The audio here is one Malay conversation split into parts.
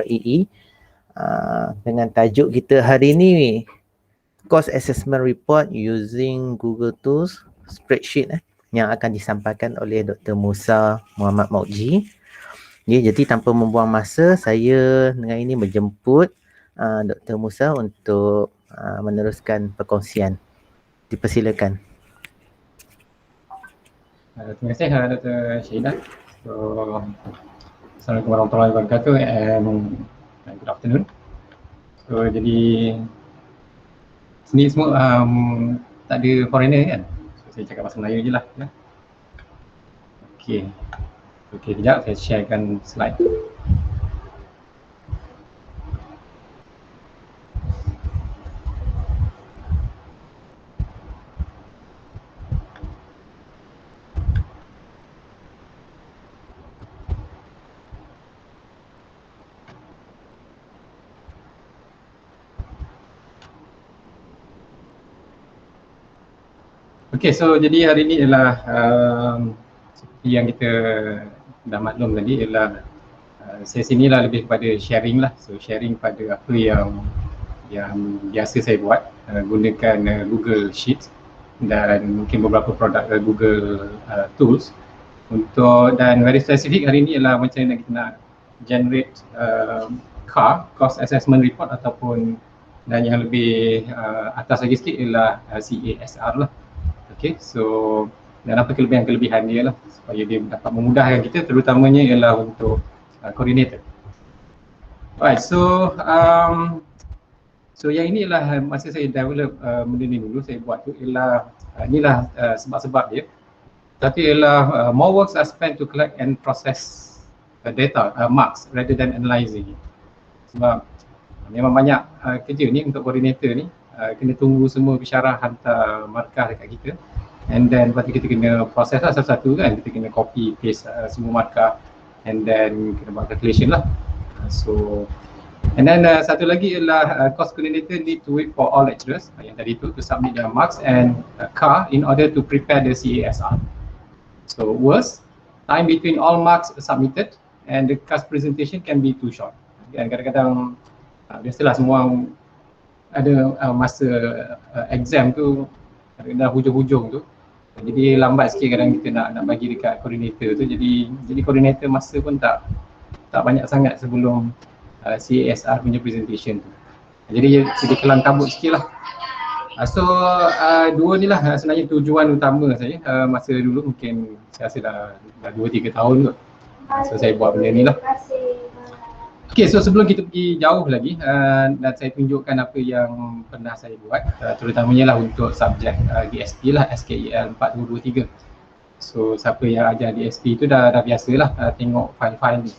REE. Dengan tajuk kita hari ni, Cost Assessment Report using Google Tools Spreadsheet yang akan disampaikan oleh Dr. Musa Muhammad Maudji. Jadi tanpa membuang masa, saya dengan ini menjemput Dr. Musa untuk meneruskan perkongsian. Dipersilakan. Terima kasih Dr. Syahidah. Assalamualaikum warahmatullahi wabarakatuh and good afternoon. Jadi sini semua tak ada foreigner kan? Saya cakap bahasa Melayu je lah. Ya. Okey, kejap saya sharekan slide. Okey, jadi hari ini ialah seperti yang kita dah maklum tadi, ialah sesi ni lah lebih kepada sharing lah. Sharing pada apa yang biasa saya buat, gunakan Google Sheets dan mungkin beberapa produk Google Tools untuk, dan very spesifik hari ini ialah macam mana kita nak generate CAR, Cost Assessment Report, ataupun dan yang lebih atas lagi sikit ialah CASR lah. Okay, dan apa kelebihan dia lah supaya dia dapat memudahkan kita, terutamanya ialah untuk coordinator. Alright, yang ini ialah masa saya develop benda ni dulu, saya buat tu ialah inilah sebab-sebab dia. Satu ialah more works are spent to collect and process data, marks rather than analyzing. Sebab memang banyak kerja ni untuk coordinator ni, kena tunggu semua bisyarah hantar markah dekat kita, and then lepas tu kita kena proses lah satu-satu kan, kita kena copy paste semua markah, and then kena buat calculation lah. And then satu lagi ialah cost coordinator need to wait for all lecturers yang tadi tu to submit their marks and CAR in order to prepare the CASR. Worst, time between all marks submitted and the CAS presentation can be too short. Dan kadang-kadang biasalah semua ada masa exam tu dah hujung-hujung tu, jadi lambat sikit kadang kita nak bagi dekat koordinator tu, jadi koordinator masa pun tak banyak sangat sebelum CASR punya presentation tu. Jadi sedikit kelam kabut sikit lah. Dua ni lah sebenarnya tujuan utama saya masa dulu, mungkin saya rasa dah 2-3 tahun kot. Saya buat benda ni lah. Okay, sebelum kita pergi jauh lagi dan saya tunjukkan apa yang pernah saya buat, terutamanya lah untuk subjek GSP lah, SKEL 4223. Siapa yang ajar GSP tu dah biasalah tengok file-file ni.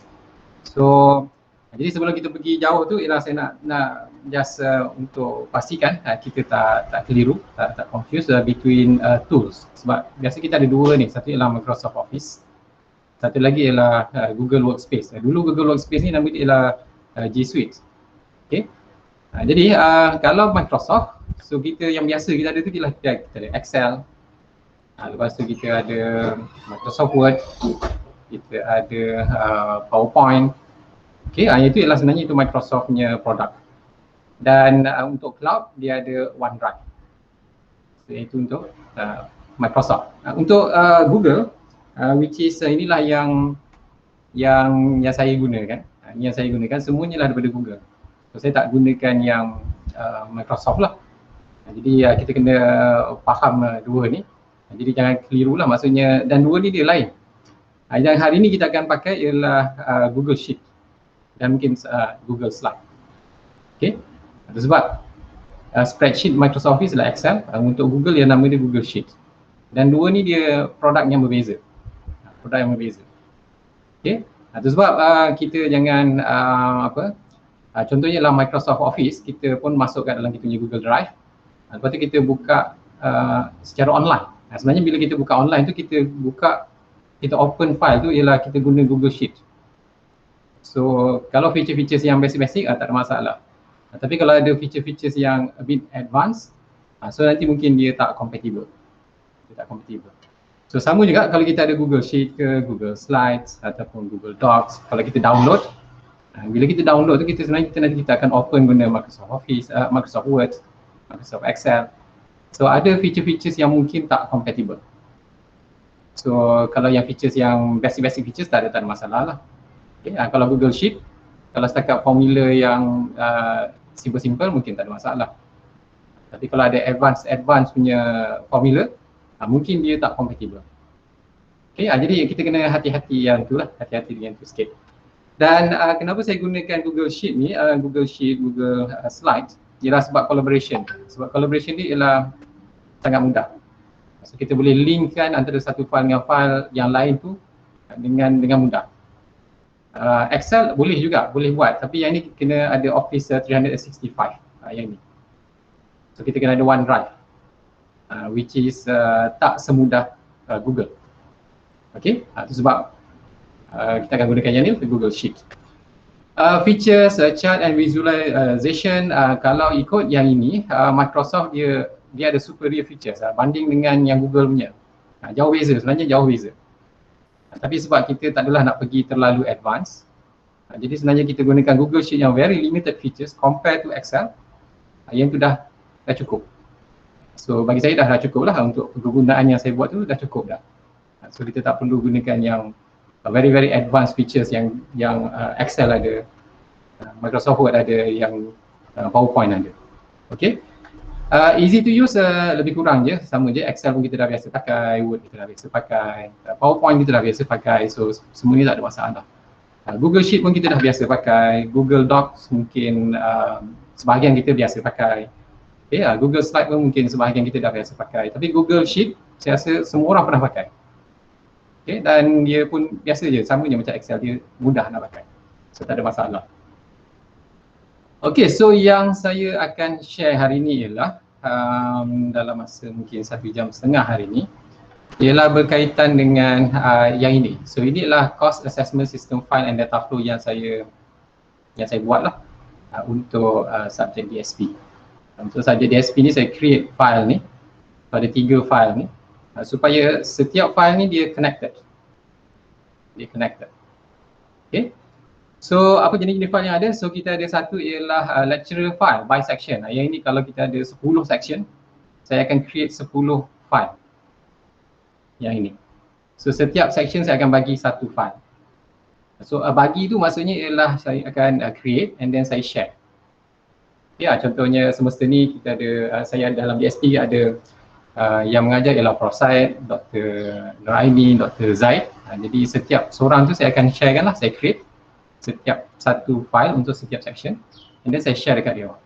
Jadi sebelum kita pergi jauh tu, ialah saya nak just untuk pastikan kita tak keliru, tak confuse between tools. Sebab biasa kita ada dua ni, satu ialah Microsoft Office, satu lagi ialah Google Workspace. Dulu Google Workspace ni nama dia ialah G Suite. Okay. Jadi kalau Microsoft, kita yang biasa kita ada tu ialah kita ada Excel. Lepas tu kita ada Microsoft Word, kita ada PowerPoint. Okay, yang itu ialah sebenarnya itu Microsoft punya produk. Dan untuk cloud dia ada OneDrive. Itu untuk Microsoft. Untuk Google, which is inilah yang saya gunakan. Yang saya gunakan semuanya lah daripada Google. Saya tak gunakan yang Microsoft lah. Jadi kita kena faham dua ni. Jadi jangan keliru lah maksudnya, dan dua ni dia lain. Yang hari ni kita akan pakai ialah Google Sheet dan mungkin Google Slide. Okay. Sebab spreadsheet Microsoft Office adalah Excel, untuk Google yang nama dia Google Sheet. Dan dua ni dia produk yang berbeza. Okay. Itu sebab kita jangan contohnya dalam Microsoft Office, kita pun masukkan dalam kita punya Google Drive. Lepas tu kita buka secara online. Sebenarnya bila kita buka online tu, kita open file tu ialah kita guna Google Sheet. Kalau feature-features yang basic-basic tak ada masalah. Tapi kalau ada feature-features yang a bit advanced, nanti mungkin dia tak compatible. Sama juga kalau kita ada Google Sheet ke Google Slides ataupun Google Docs, kalau kita download, Bila kita download tu sebenarnya kita akan open guna Microsoft Office, Microsoft Word, Microsoft Excel. So ada feature-features yang mungkin tak compatible. So kalau yang features yang basic features tak ada masalah lah. Okay. Kalau Google Sheet, kalau setakat formula yang simple mungkin tak ada masalah. Tapi kalau ada advanced punya formula, mungkin dia tak compatible. Okay, jadi kita kena hati-hati yang tu lah, hati-hati dengan tu sikit. Dan kenapa saya gunakan Google Sheet ni, Google Sheet, Google Slides, ialah sebab collaboration. Sebab collaboration ni ialah sangat mudah. So kita boleh linkkan antara satu file dengan file yang lain tu dengan mudah. Excel boleh juga, boleh buat, tapi yang ni kena ada Office 365 yang ni. So kita kena ada OneDrive, which is tak semudah Google. Okay, itu sebab kita akan gunakan yang ni untuk Google Sheet. Features, chart and visualization, kalau ikut yang ini, Microsoft dia ada superior features banding dengan yang Google punya. Jauh beza, sebenarnya jauh beza. Tapi sebab kita tak adalah nak pergi terlalu advance, jadi sebenarnya kita gunakan Google Sheet yang very limited features compare to Excel, yang tu dah cukup. So bagi saya dah cukup lah untuk kegunaan yang saya buat tu, dah cukup dah. So kita tak perlu gunakan yang very advanced features yang Excel ada, Microsoft Word ada, yang PowerPoint ada. Okay, easy to use, lebih kurang je, sama je. Excel pun kita dah biasa pakai, Word kita dah biasa pakai, PowerPoint kita dah biasa pakai, so semua ni tak ada masalah. Google Sheet pun kita dah biasa pakai, Google Docs mungkin sebahagian kita biasa pakai. Okay, Google Slide pun mungkin sebahagian kita dah biasa pakai, tapi Google Sheet saya rasa semua orang pernah pakai. Okay, dan dia pun biasa je, sama je macam Excel, dia mudah nak pakai. So tak ada masalah. Okay, so yang saya akan share hari ni ialah dalam masa mungkin 1.5 jam hari ni, ialah berkaitan dengan yang ini. So ini adalah Cost Assessment System File and Data Flow yang saya buat lah untuk subjek DSP. Untuk subjek DSP ni saya create file ni, pada 3 file ni, supaya setiap file ni dia connected. Okay. So apa jenis file yang ada? So kita ada satu ialah lecturer file by section. Yang ini kalau kita ada 10 section, saya akan create 10 file. Yang ini. So setiap section saya akan bagi satu file. So bagi tu maksudnya ialah saya akan create and then saya share. Ya, contohnya semasa ni kita ada, saya dalam DSP ada yang mengajar ialah Prof Said, Dr. Nuraini, Dr. Zaid. Jadi setiap seorang tu saya akan sharekan lah, saya create setiap satu file untuk setiap section and then saya share dekat dia orang.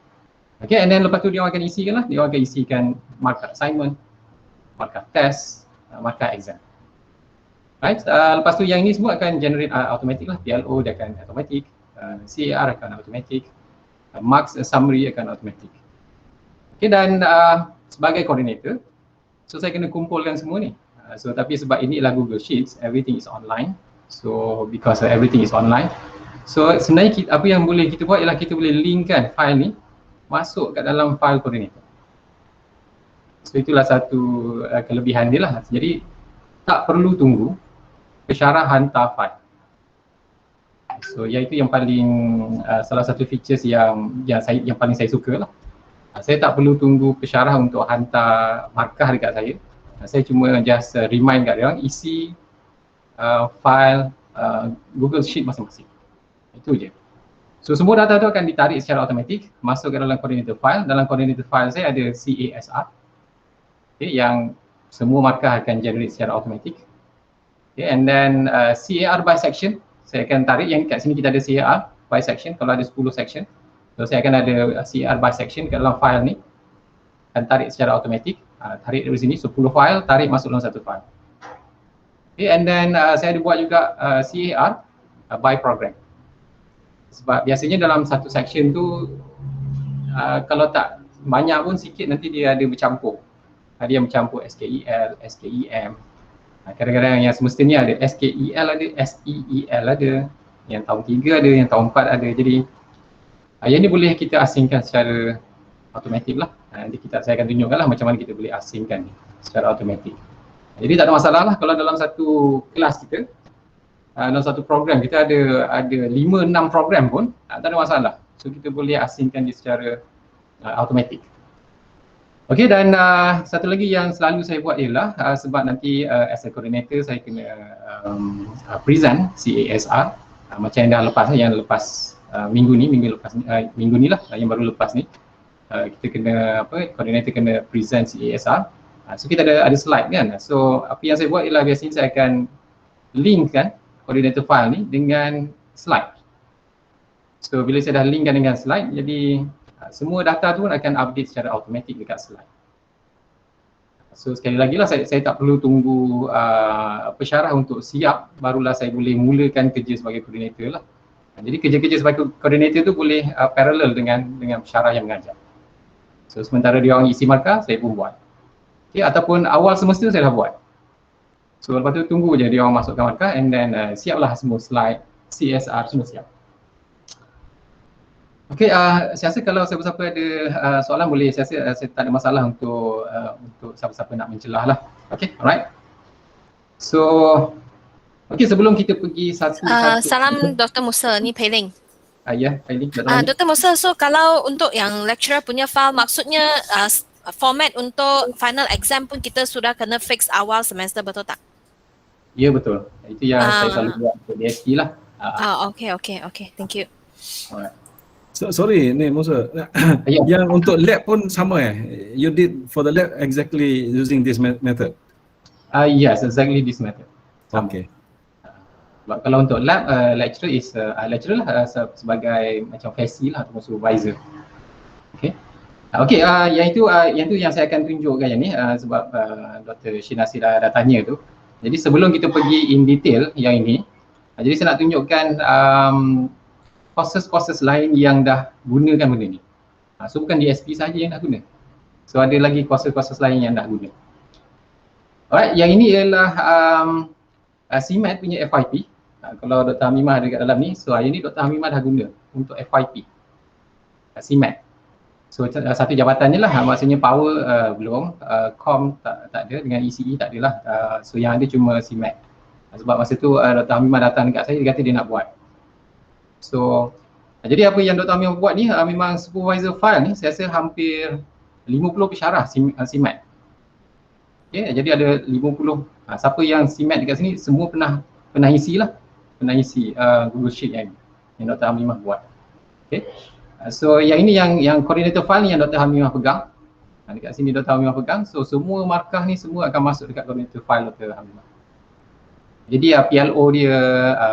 Okay, and then lepas tu dia orang akan isikan lah, dia orang akan isikan markah assignment, markah test, markah exam. Right, lepas tu yang ini semua akan generate automatic lah, PLO dia akan automatic, CAR akan automatic, marks summary akan automatic. Okay, dan sebagai coordinator, so saya kena kumpulkan semua ni. So tapi sebab ini adalah Google Sheets, everything is online. So because everything is online, so sebenarnya apa yang boleh kita buat ialah kita boleh linkkan file ni masuk kat dalam file coordinator. So itulah satu kelebihan dia lah. Jadi tak perlu tunggu pensyarah hantar file. So iaitu yang paling salah satu features yang paling saya suka lah. Saya tak perlu tunggu pensyarah untuk hantar markah dekat saya. Saya cuma just remind kat dia orang isi file Google Sheet masing-masing. Itu je. So semua data tu akan ditarik secara automatik masuk ke dalam coordinator file. Dalam coordinator file saya ada CASR. Okay, yang semua markah akan generate secara automatik. Okay, and then CAR by section saya akan tarik, yang kat sini kita ada CAR by section kalau ada 10 section. So saya akan ada CAR by section kat dalam file ni, akan tarik secara automatik. Tarik dari sini 10 file, tarik masuk dalam satu file. Okay, and then saya ada buat juga CAR by program. Sebab biasanya dalam satu section tu kalau tak banyak pun sikit nanti dia ada bercampur. Ada yang bercampur SKEL, SKEM. Kadang-kadang yang semestinya ada SKEL ada, SEEL ada, yang tahun 3 ada, yang tahun 4 ada. Jadi yang ni boleh kita asingkan secara automatik lah. Nanti saya akan tunjukkan lah macam mana kita boleh asingkan ni secara automatik. Jadi tak ada masalah lah kalau dalam satu kelas kita dalam satu program kita ada 5-6 program pun tak ada masalah. So kita boleh asingkan dia secara automatik. Okey, dan satu lagi yang selalu saya buat ialah sebab nanti as a coordinator saya kena present CASR macam yang dah lepas, minggu ni lah yang baru lepas ni. Kita kena coordinator kena present CASR. So kita ada slide kan. So apa yang saya buat ialah biasanya saya akan link kan coordinator file ni dengan slide. So bila saya dah linkkan dengan slide, jadi semua data tu akan update secara automatik dekat slide. So sekali lagi lah saya tak perlu tunggu pensyarah untuk siap barulah saya boleh mulakan kerja sebagai koordinator lah. Jadi kerja-kerja sebagai koordinator tu boleh parallel dengan pensyarah yang mengajar. So sementara dia orang isi markah, saya pun buat. Okay, ataupun awal semester saya dah buat. So lepas tu tunggu je dia orang masukkan markah and then siaplah semua slide, CSR semua siap. Okey, saya rasa kalau siapa-siapa ada soalan boleh, saya rasa saya tak ada masalah untuk siapa-siapa nak mencelah lah. Okey, alright. So, okey sebelum kita pergi satu-satu. Salam Dr. Musa, ni Pei Ling. Ya, Aileen. Dr. Musa, so kalau untuk yang lecturer punya file, maksudnya format untuk final exam pun kita sudah kena fix awal semester, betul tak? Ya, betul. Itu yang saya selalu buat untuk DSP lah. Okay, thank you. Alright. Sorry ni Musa, yang untuk lab pun sama you did for the lab exactly using this method? Yes, exactly this method. Okay. Kalau untuk lab, lecturer is lecturer lah sebagai macam faci lah atau supervisor. Okay. Okay, yang tu yang saya akan tunjukkan yang ni sebab Dr. Shinasi dah tanya tu. Jadi sebelum kita pergi in detail yang ini, jadi saya nak tunjukkan courses lain yang dah gunakan benda ni. So bukan DSP saja yang dah guna. So ada lagi courses lain yang dah guna. Alright, yang ini ialah CMAT punya FYP. Kalau Dr. Hamimah ada kat dalam ni, so hari ni Dr. Hamimah dah guna untuk FYP. CMAT. So satu jabatannya lah, maksudnya power belum, com tak ada, dengan ECE tak adalah. So yang ada cuma CMAT. Sebab masa tu Dr. Hamimah datang dekat saya, dia kata dia nak buat. So, jadi apa yang Dr. Hamimah buat ni, memang supervisor file ni saya rasa hampir 50 pensyarah CMAT. Okay, jadi ada 50, siapa yang CMAT dekat sini semua pernah isi lah. Pernah isi Google Sheet yang Dr. Hamimah buat. Okay. So yang ini yang coordinator file ni yang Dr. Hamimah pegang. Dekat sini Dr. Hamimah pegang. So semua markah ni semua akan masuk dekat coordinator file Dr. Hamimah. Jadi PLO dia,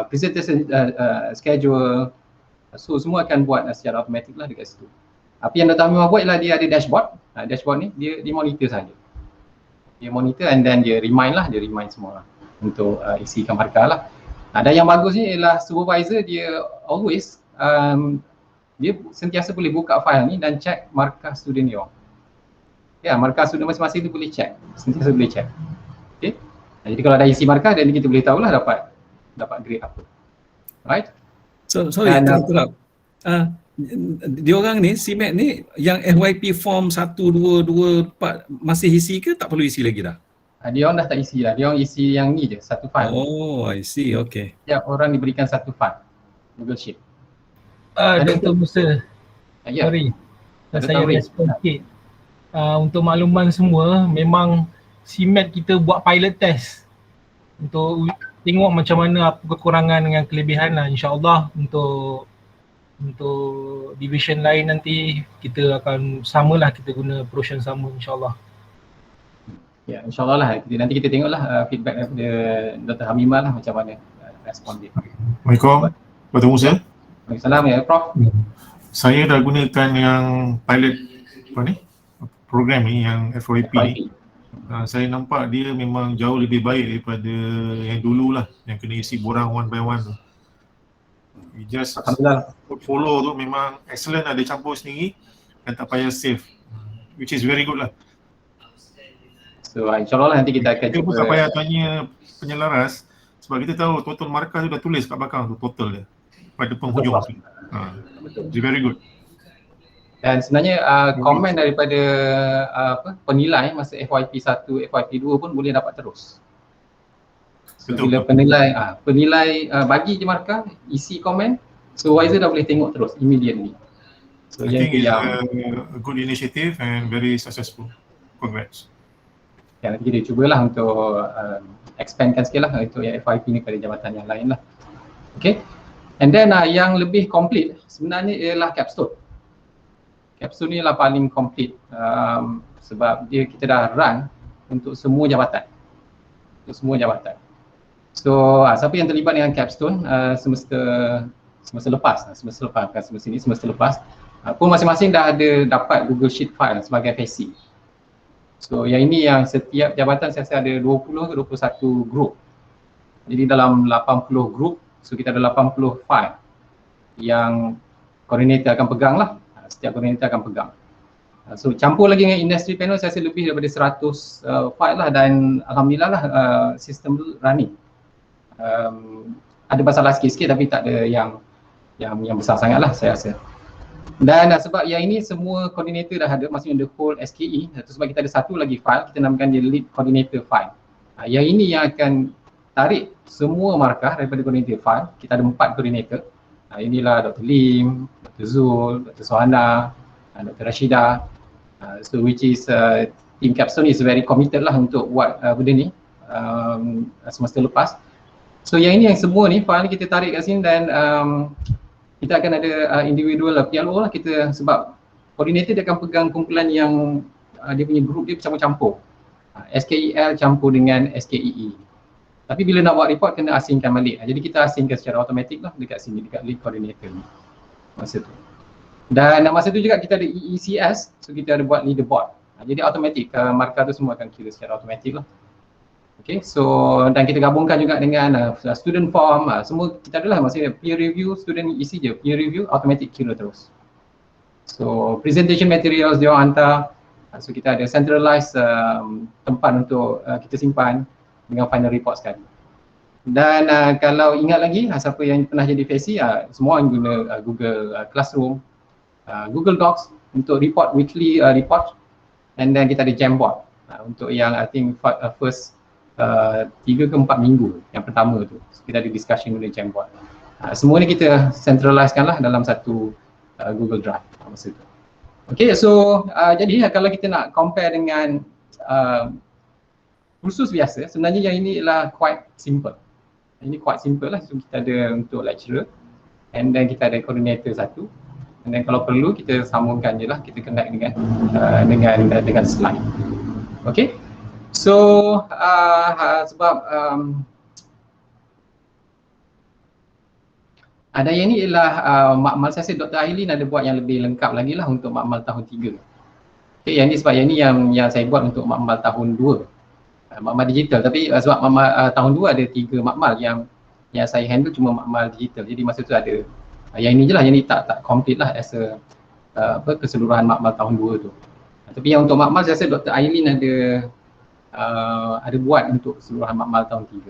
presentation schedule, so semua akan buat secara automatik lah dekat situ. Apa yang Dr. Hamimah buat ialah dia ada dashboard. Dashboard ni dia monitor saja. Dia monitor and then dia remind semua lah untuk isikan markah lah. Dan yang bagus ni ialah supervisor dia always dia sentiasa boleh buka file ni dan check markah student dia. Ya, markah student masing-masing tu boleh check, sentiasa boleh check. Okay. Jadi kalau ada isi markah, dan kita boleh tahulah dapat grade apa. Right? So sorry, interrupt. Diorang ni, CMAT ni yang FYP form 1, 2, 2, 4 masih isi ke tak perlu isi lagi dah? Dia orang dah tak isi lah, dia orang isi yang ni je, satu file. Oh, I see, okay. Ya, orang diberikan satu file, Google Sheet. Dr. Musa, sorry, saya respon sikit. Untuk makluman semua, memang CMAT kita buat pilot test untuk tengok macam mana apa kekurangan dengan kelebihan lah. InsyaAllah untuk division lain nanti kita akan samalah, kita guna approach yang sama insyaAllah. Ya, insyaAllah lah. Nanti kita tengoklah feedback daripada Dr. Hamimah lah macam mana respon dia. Assalamualaikum, Dr. Musa. Waalaikumsalam ya Prof. Saya dah gunakan yang pilot program ni, yang FYP ni. Saya nampak dia memang jauh lebih baik daripada yang dulu lah, yang kena isi borang one by one tu. We just follow tu memang excellent lah, dia campur sendiri dan tak payah save, which is very good lah. So insyaAllah lah nanti kita akan kita pun tak payah tanya penyelaras sebab kita tahu total markah tu dah tulis kat belakang tu, total dia pada penghujung. It's very good. Dan sebenarnya komen daripada penilai masa FYP 1, FYP 2 pun boleh dapat terus. So bila penilai bagi je markah, isi komen, supervisor dah boleh tengok terus immediately. So I yang think tu it's yang a good initiative and very successful. Congrats. nanti kita cubalah untuk expandkan sikit lah untuk yang FYP ni kepada jabatan yang lain lah. Okay. And then yang lebih complete sebenarnya ialah capstone. Capstone ni lah paling complete sebab kita dah run untuk semua jabatan. Untuk semua jabatan. So siapa yang terlibat dengan capstone semester lepas pun masing-masing dah ada dapat Google Sheet file sebagai FAC. So yang ini yang setiap jabatan saya rasa ada 20 ke 21 group. Jadi dalam 80 group, so kita ada 80 file yang coordinator akan pegang lah. Setiap coordinator akan pegang. So campur lagi dengan industry panel, saya rasa lebih daripada 100 file lah, dan alhamdulillah lah sistem tu running. Ada masalah sikit-sikit tapi tak ada yang besar sangat lah saya rasa. Dan sebab yang ini semua koordinator dah ada, maksudnya the whole SKE, sebab kita ada satu lagi file, kita namakan dia lead coordinator file. Yang ini yang akan tarik semua markah daripada coordinator file. Kita ada 4 koordinator. Inilah Dr. Lim, Dr. Zul, Dr. Sohana, Dr. Rashida. So which is team capstone is very committed lah untuk buat benda ni semester lepas. So yang ini yang semua ni file ni kita tarik kat sini, dan kita akan ada individual PLO lah kita, sebab koordinator dia akan pegang kumpulan yang dia punya group dia campur-campur. SKEL campur dengan SKEE. Tapi bila nak buat report kena asingkan balik. Jadi kita asingkan secara automatik lah dekat sini, dekat lead coordinator ni masa tu. Dan masa tu juga kita ada EECS, so kita ada buat leaderboard. Jadi automatik markah tu semua akan kira secara automatik lah. Okay, so dan kita gabungkan juga dengan student form, semua kita adalah, maksudnya peer review, student isi je, peer review automatic kira terus. So presentation materials dia orang hantar, so kita ada centralized tempat untuk kita simpan dengan final report sekali. Dan kalau ingat lagi, siapa yang pernah jadi FAC, semua yang guna Google Classroom, Google Docs untuk report, weekly report, and then kita ada Jamboard untuk yang I think first 3 ke 4 minggu yang pertama tu, so, kita ada discussion guna Jamboard. Semua ni kita centralizekan lah dalam satu Google Drive masa tu. Okay, so jadi kalau kita nak compare dengan kursus biasa, sebenarnya yang ini ialah quite simple. Ini quite simple lah, so kita ada untuk lecturer, and then kita ada coordinator satu, and then kalau perlu kita sambungkan je lah, kita connect dengan slide. Okay, so sebab ada yang ni ialah makmal saya rasa Dr. Ailin ada buat yang lebih lengkap lagi lah untuk makmal tahun 3. Okay, yang ni sebab yang ni yang saya buat untuk makmal tahun 2, makmal digital. Tapi sebab makmal tahun 2 ada 3 makmal yang saya handle cuma makmal digital. Jadi masa tu ada yang ini je lah, yang ni tak complete lah as a keseluruhan makmal tahun 2 tu. Tapi yang untuk makmal saya rasa Dr. Ailin ada buat untuk keseluruhan makmal tahun 3.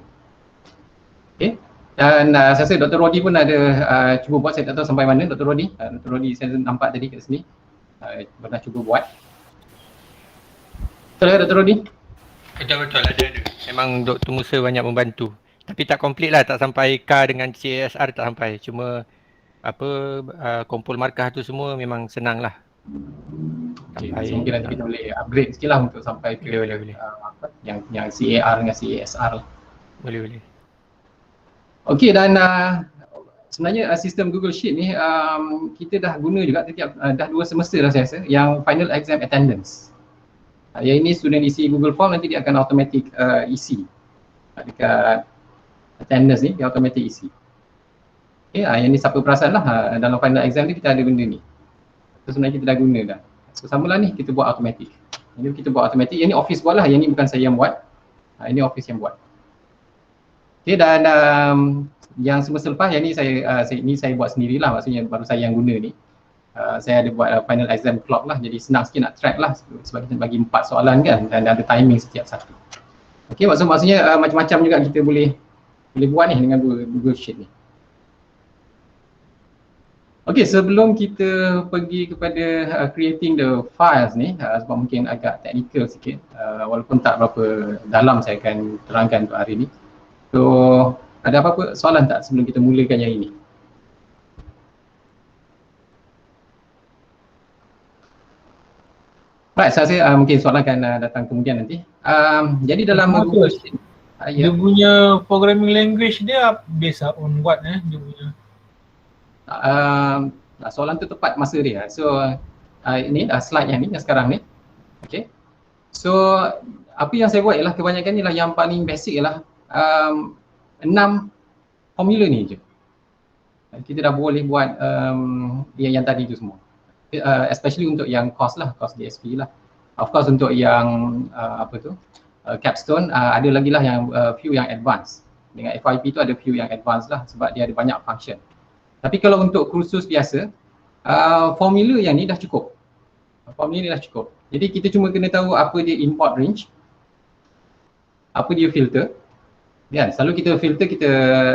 Okay. Dan saya rasa Dr. Rodi pun ada cuba buat, saya tak tahu sampai mana Dr. Rodi. Dr. Rodi saya nampak tadi kat sini pernah cuba buat. Betul ya Dr. Rodi? Betul ada. Memang Dr. Musa banyak membantu. Tapi tak complete lah, tak sampai K dengan CSR tak sampai. Cuma kumpul markah tu semua memang senang lah. Okay, so mungkin nanti kita boleh upgrade sikit lah untuk sampai ke boleh. Yang CAR dengan CSR lah. Boleh. Okey, dan sebenarnya sistem Google Sheet ni kita dah guna juga dah 2 semester dah saya rasa, yang final exam attendance. Yang ini student isi Google Form, nanti dia akan automatic isi dekat attendance ni, dia automatic isi. Okay, yang ni siapa perasan lah dalam final exam ni kita ada benda ni. So sebenarnya kita dah guna dah. So samalah ni kita buat automatic. Ini kita buat automatic, yang ni office buat lah, yang ni bukan saya yang buat. Ini office yang buat. Okay, dan yang semester lepas, yang ni saya buat sendirilah, maksudnya baru saya yang guna ni. Saya ada buat final exam clock lah, jadi senang sikit nak track lah sebab kita bagi 4 soalan kan, dan ada timing setiap satu. Okay, maksudnya macam-macam juga kita boleh buat ni dengan Google Sheet ni. Okay, sebelum kita pergi kepada creating the files ni, sebab mungkin agak technical sikit, walaupun tak berapa dalam saya akan terangkan untuk hari ni. So ada apa-apa soalan tak sebelum kita mulakan yang ini? Right, saya rasa mungkin soalan akan datang kemudian nanti. Jadi dalam Google Sheet, Dia punya programming language dia based on what dia punya? Soalan tu tepat masa dia. So ini slide yang sekarang ni. Okay. So apa yang saya buat ialah kebanyakan ni lah yang paling basic ialah 6 formula ni je. Kita dah boleh buat yang tadi tu semua. Especially untuk yang course lah, course DSP lah. Of course untuk yang capstone ada lagi lah yang few yang advanced. Dengan FYP tu ada few yang advanced lah sebab dia ada banyak function. Tapi kalau untuk kursus biasa, formula yang ni dah cukup. Formula ni dah cukup. Jadi kita cuma kena tahu apa dia import range, apa dia filter. Kan, selalu kita filter kita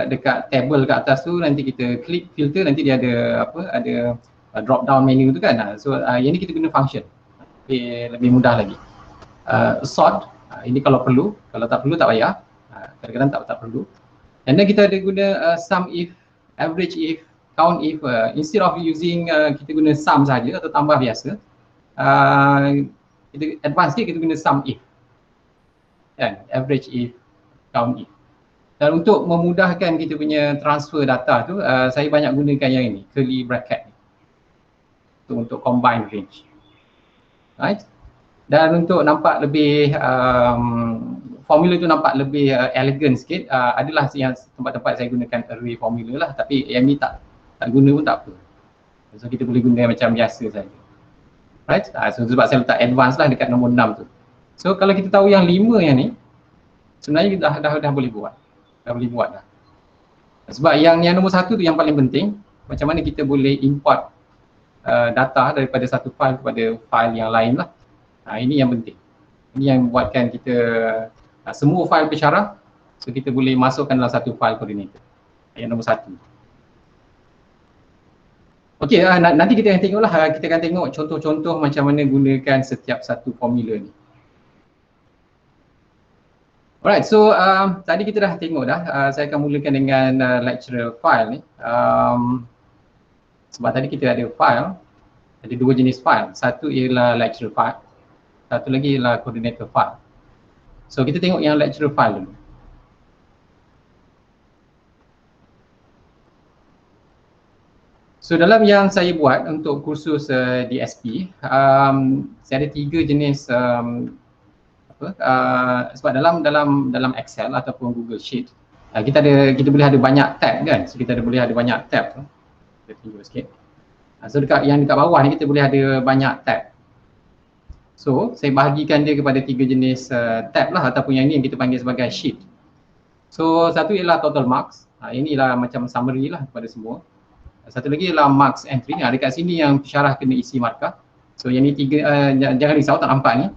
dekat table kat atas tu, nanti kita klik filter, nanti dia ada ada drop down menu tu kan. So yang ni kita guna function. Lebih mudah lagi. Sort, ini kalau perlu, kalau tak perlu tak payah. Kadang-kadang tak perlu. And then kita ada guna sum if, average if, count if. Instead of using kita guna sum saja atau tambah biasa, kita advance sikit, kita guna sum if. Kan, average if, count if. Dan untuk memudahkan kita punya transfer data tu, saya banyak gunakan yang ini, curly bracket ni. Untuk combine range. Right? Dan untuk nampak lebih formula tu nampak lebih elegant sikit, adalah yang tempat-tempat saya gunakan array formula lah, tapi yang ni tak guna pun tak apa. So kita boleh guna macam biasa saja. Right? So sebab saya letak advance lah dekat nombor 6 tu. So kalau kita tahu yang 5 yang ni, sebenarnya kita dah boleh buat. Dah boleh buat dah. Sebab yang nombor 1 tu yang paling penting, macam mana kita boleh import data daripada satu file kepada file yang lain lah. Ini yang penting. Ini yang buatkan kita semua file pensyarah, so kita boleh masukkan dalam satu file coordinator. Yang nombor 1. Okey, nanti kita akan tengoklah, kita akan tengok contoh-contoh macam mana gunakan setiap satu formula ni. Alright, so tadi kita dah tengok dah, saya akan mulakan dengan lecturer file ni. Sebab tadi kita ada file, ada dua jenis file. Satu ialah lecturer file, satu lagi ialah coordinator file. So kita tengok yang lecturer file dulu. So dalam yang saya buat untuk kursus DSP, saya ada 3 jenis sebab dalam Excel ataupun Google Sheet, kita boleh ada banyak tab kan. So kita boleh ada banyak tab tu. Kita tunjuk sikit. So dekat bawah ni kita boleh ada banyak tab. So saya bahagikan dia kepada 3 jenis tab lah, ataupun yang ni yang kita panggil sebagai sheet. So satu ialah total marks. Inilah macam summary lah kepada semua. Satu lagi ialah marks entry. Dekat sini yang pensyarah kena isi markah. So yang ni 3, jangan risau tak nampak ni.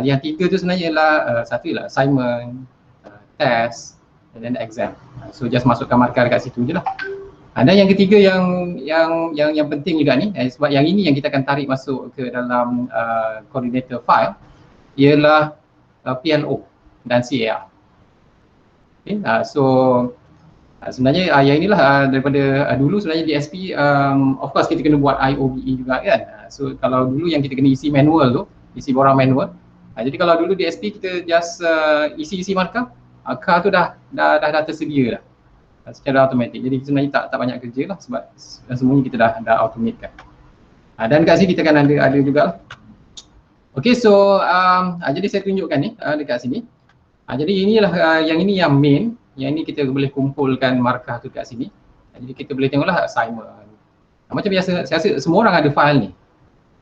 Yang 3 tu sebenarnya ialah satu ialah assignment, test and then exam. So just masukkan markah dekat situ je lah. Dan yang ketiga yang penting juga ni, sebab yang ini yang kita akan tarik masuk ke dalam coordinator file, ialah PLO dan CAR. Okay, so sebenarnya yang inilah daripada dulu sebenarnya DSP, of course kita kena buat IOBE juga kan. So kalau dulu yang kita kena isi manual tu, isi borang manual. Jadi kalau dulu DSP kita just isi markah, car tu dah tersedia dah secara automatik. Jadi sebenarnya tak banyak kerja lah sebab semuanya kita dah automate kan. Dan kat sini kita akan ada juga lah. Okay, so jadi saya tunjukkan ni dekat sini. Jadi inilah yang ini yang main. Yang ini kita boleh kumpulkan markah tu kat sini. Jadi kita boleh tengoklah assignment. Macam biasa, saya rasa semua orang ada file ni.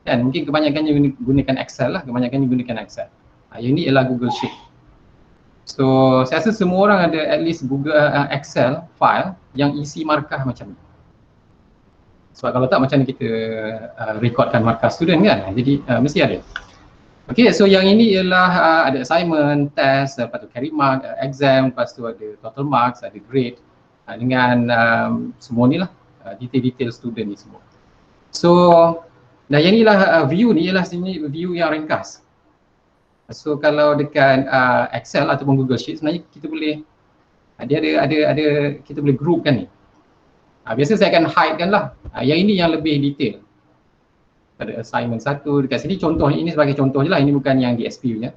Kan, mungkin kebanyakannya gunakan Excel lah, kebanyakannya gunakan Excel. Yang ini ialah Google Sheet. So saya rasa semua orang ada at least Google Excel file yang isi markah macam ni. Sebab kalau tak macam ni kita recordkan markah student kan. Jadi mesti ada. Okay, so yang ini ialah ada assignment, test, lepas tu carry mark, exam, lepas tu ada total marks, ada grade, dengan semua ni lah, detail-detail student ni semua. So dan yang inilah view ni ialah sini view yang ringkas. So kalau dekat Excel ataupun Google Sheet sebenarnya kita boleh Dia ada kita boleh groupkan ni. Biasa saya akan hide kan lah. Yang ini yang lebih detail. Pada assignment 1 dekat sini contoh, ini sebagai contoh je lah, ini bukan yang DSP punya.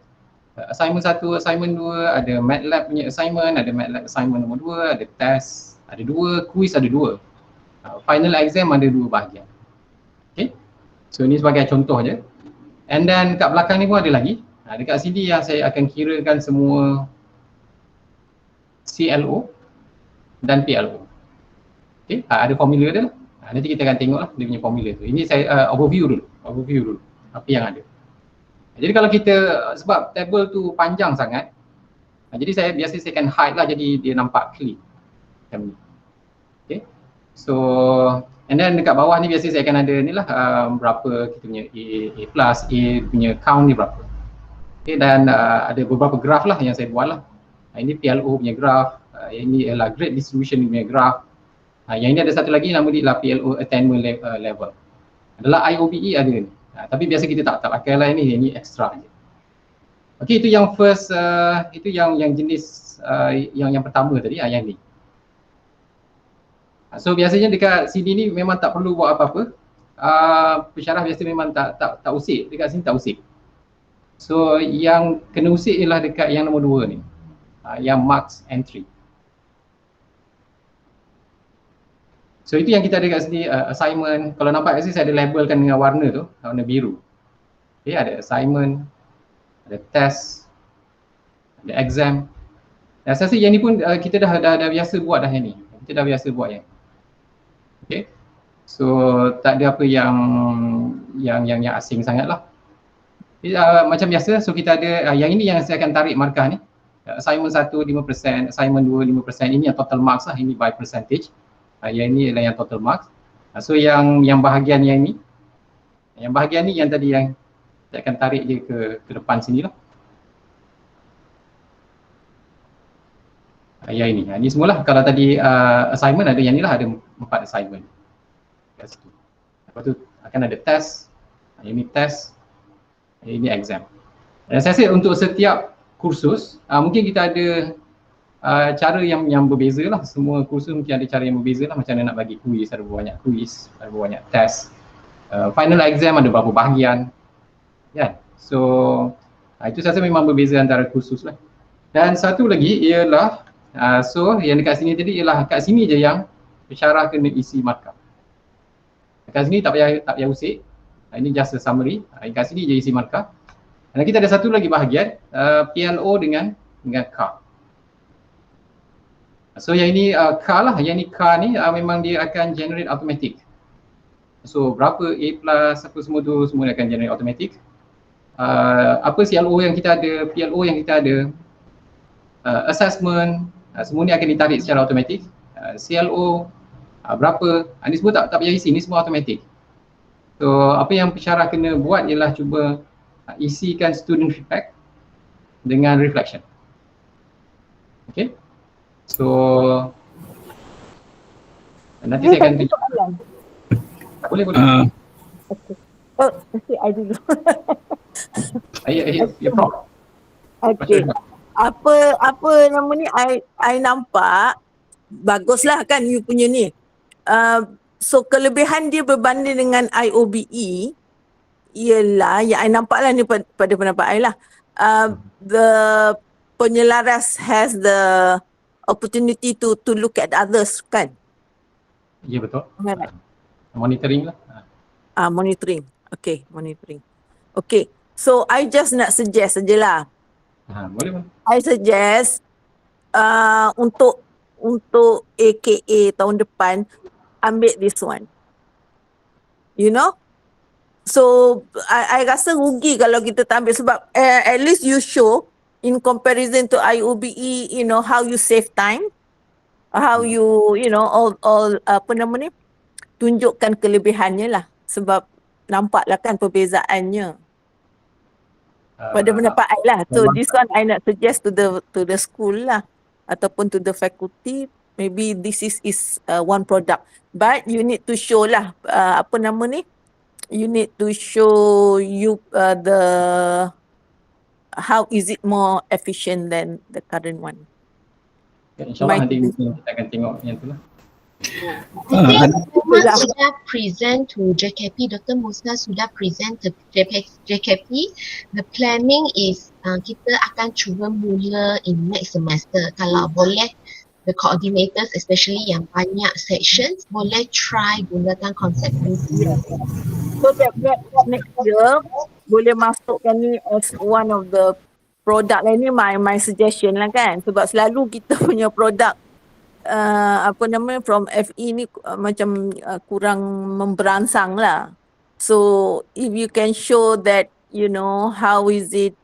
Assignment 1, assignment 2, ada MATLAB punya assignment, ada MATLAB assignment nombor 2, ada test, ada 2, quiz ada 2. Final exam ada 2 bahagian. Okay. So ini sebagai contoh je. And then kat belakang ni pun ada lagi. Dekat sini yang saya akan kirakan semua CLO dan PLO. Okay. Ada formula dia lah. Nanti kita akan tengok lah dia punya formula tu. Ini saya overview dulu. Apa yang ada. Jadi kalau kita, sebab table tu panjang sangat, jadi saya akan hide lah, jadi dia nampak clean. Macam ni. Okay. So, and then dekat bawah ni biasa saya akan ada ni lah, berapa kita punya A plus, A punya count ni berapa. Okay, dan ada beberapa graf lah yang saya buat lah. Ini PLO punya graf, ini adalah grade distribution punya graf. Yang ini ada satu lagi nama dia adalah PLO attainment level. Adalah IOBE ada ni. Tapi biasa kita tak pakai lah ini extra je. Okey, itu yang first, itu yang jenis yang pertama tadi, yang ni. So biasanya dekat sini ni memang tak perlu buat apa-apa. Pensyarah biasa memang tak usik, dekat sini tak usik. So yang kena usik ialah dekat yang nombor 2 ni. Yang marks entry. So itu yang kita ada kat sini, assignment. Kalau nampak kat sini saya ada labelkan dengan warna tu, warna biru. Okay, ada assignment, ada test, ada exam. Dan saya rasa yang ni pun kita dah biasa buat dah yang ni. Kita dah biasa buat yang. Okay. So tak ada apa yang asing sangat lah. Okay, macam biasa, so kita ada, yang ini yang saya akan tarik markah ni. Assignment 1 5%, assignment 2 5%, ini yang total marks lah, ini by percentage. Yang ini adalah yang total marks. So yang bahagian yang ni, yang tadi yang saya akan tarik je ke depan sini lah. Yang ini, ini semualah. Kalau tadi assignment ada yang ni lah, ada 4 assignment kat situ. Lepas tu akan ada test, yang ini test, yang ini exam. Dan saya rasa untuk setiap kursus, mungkin kita ada cara yang berbeza lah. Semua kursus mungkin ada cara yang berbeza lah. Macam mana nak bagi kuis, ada banyak kuis, ada banyak test. Final exam ada berapa bahagian. Yeah. So itu saya rasa memang berbeza antara kursus lah. Dan satu lagi ialah, so yang dekat sini tadi ialah kat sini je yang pensyarah kena isi markah. Kat sini tak payah usik. Ini just a summary. Kat sini je isi markah. Dan kita ada satu lagi bahagian, PLO dengan K. So yang ini K lah, yang ni K ni memang dia akan generate automatic. So berapa A plus, apa semua tu, semua akan generate automatic. Apa CLO yang kita ada, PLO yang kita ada, assessment, semua ni akan ditarik secara automatic. CLO, berapa, ni semua tak payah isi, ni semua automatic. So apa yang pensyarah kena buat ialah cuba isikan student feedback dengan reflection. Okay. So nanti saya akan tunjuk. Boleh. Okay. Oh, nanti I dulu. Ya, Prof. Okay. Apa nama ni, I nampak baguslah kan you punya ni. So kelebihan dia berbanding dengan IOBE ialah yang I nampak lah ni pada pendapat I lah. The penyelaras has the opportunity to look at others kan? Ya, betul. Right. Monitoring lah. Monitoring. Okay, monitoring. Okay, so I just nak suggest sajalah. Boleh. I suggest untuk AKA tahun depan ambil this one. You know? So I rasa rugi kalau kita tak ambil sebab at least you show in comparison to IOBE, you know, how you save time, how you know, all apa nama ni, tunjukkan kelebihannya lah sebab nampaklah kan perbezaannya. Pada pendapat I lah. So this one I nak suggest to the school lah ataupun to the faculty, maybe this is one product. But you need to show lah apa nama ni, you need to show you the how is it more efficient than the current one. InsyaAllah nanti mungkin kita akan tengok yang tu lah. Muhammad sudah present to JKP, Dr. Musa sudah present to JKP. The planning is kita akan cuba mula in next semester. Kalau boleh, the coordinators especially yang banyak sections boleh try gunakan konsep ini. So that next year boleh masukkan ni as one of the product lah. Ni my suggestion lah kan, sebab selalu kita punya produk from FE ni macam kurang memberansang lah. So if you can show that, you know, how is it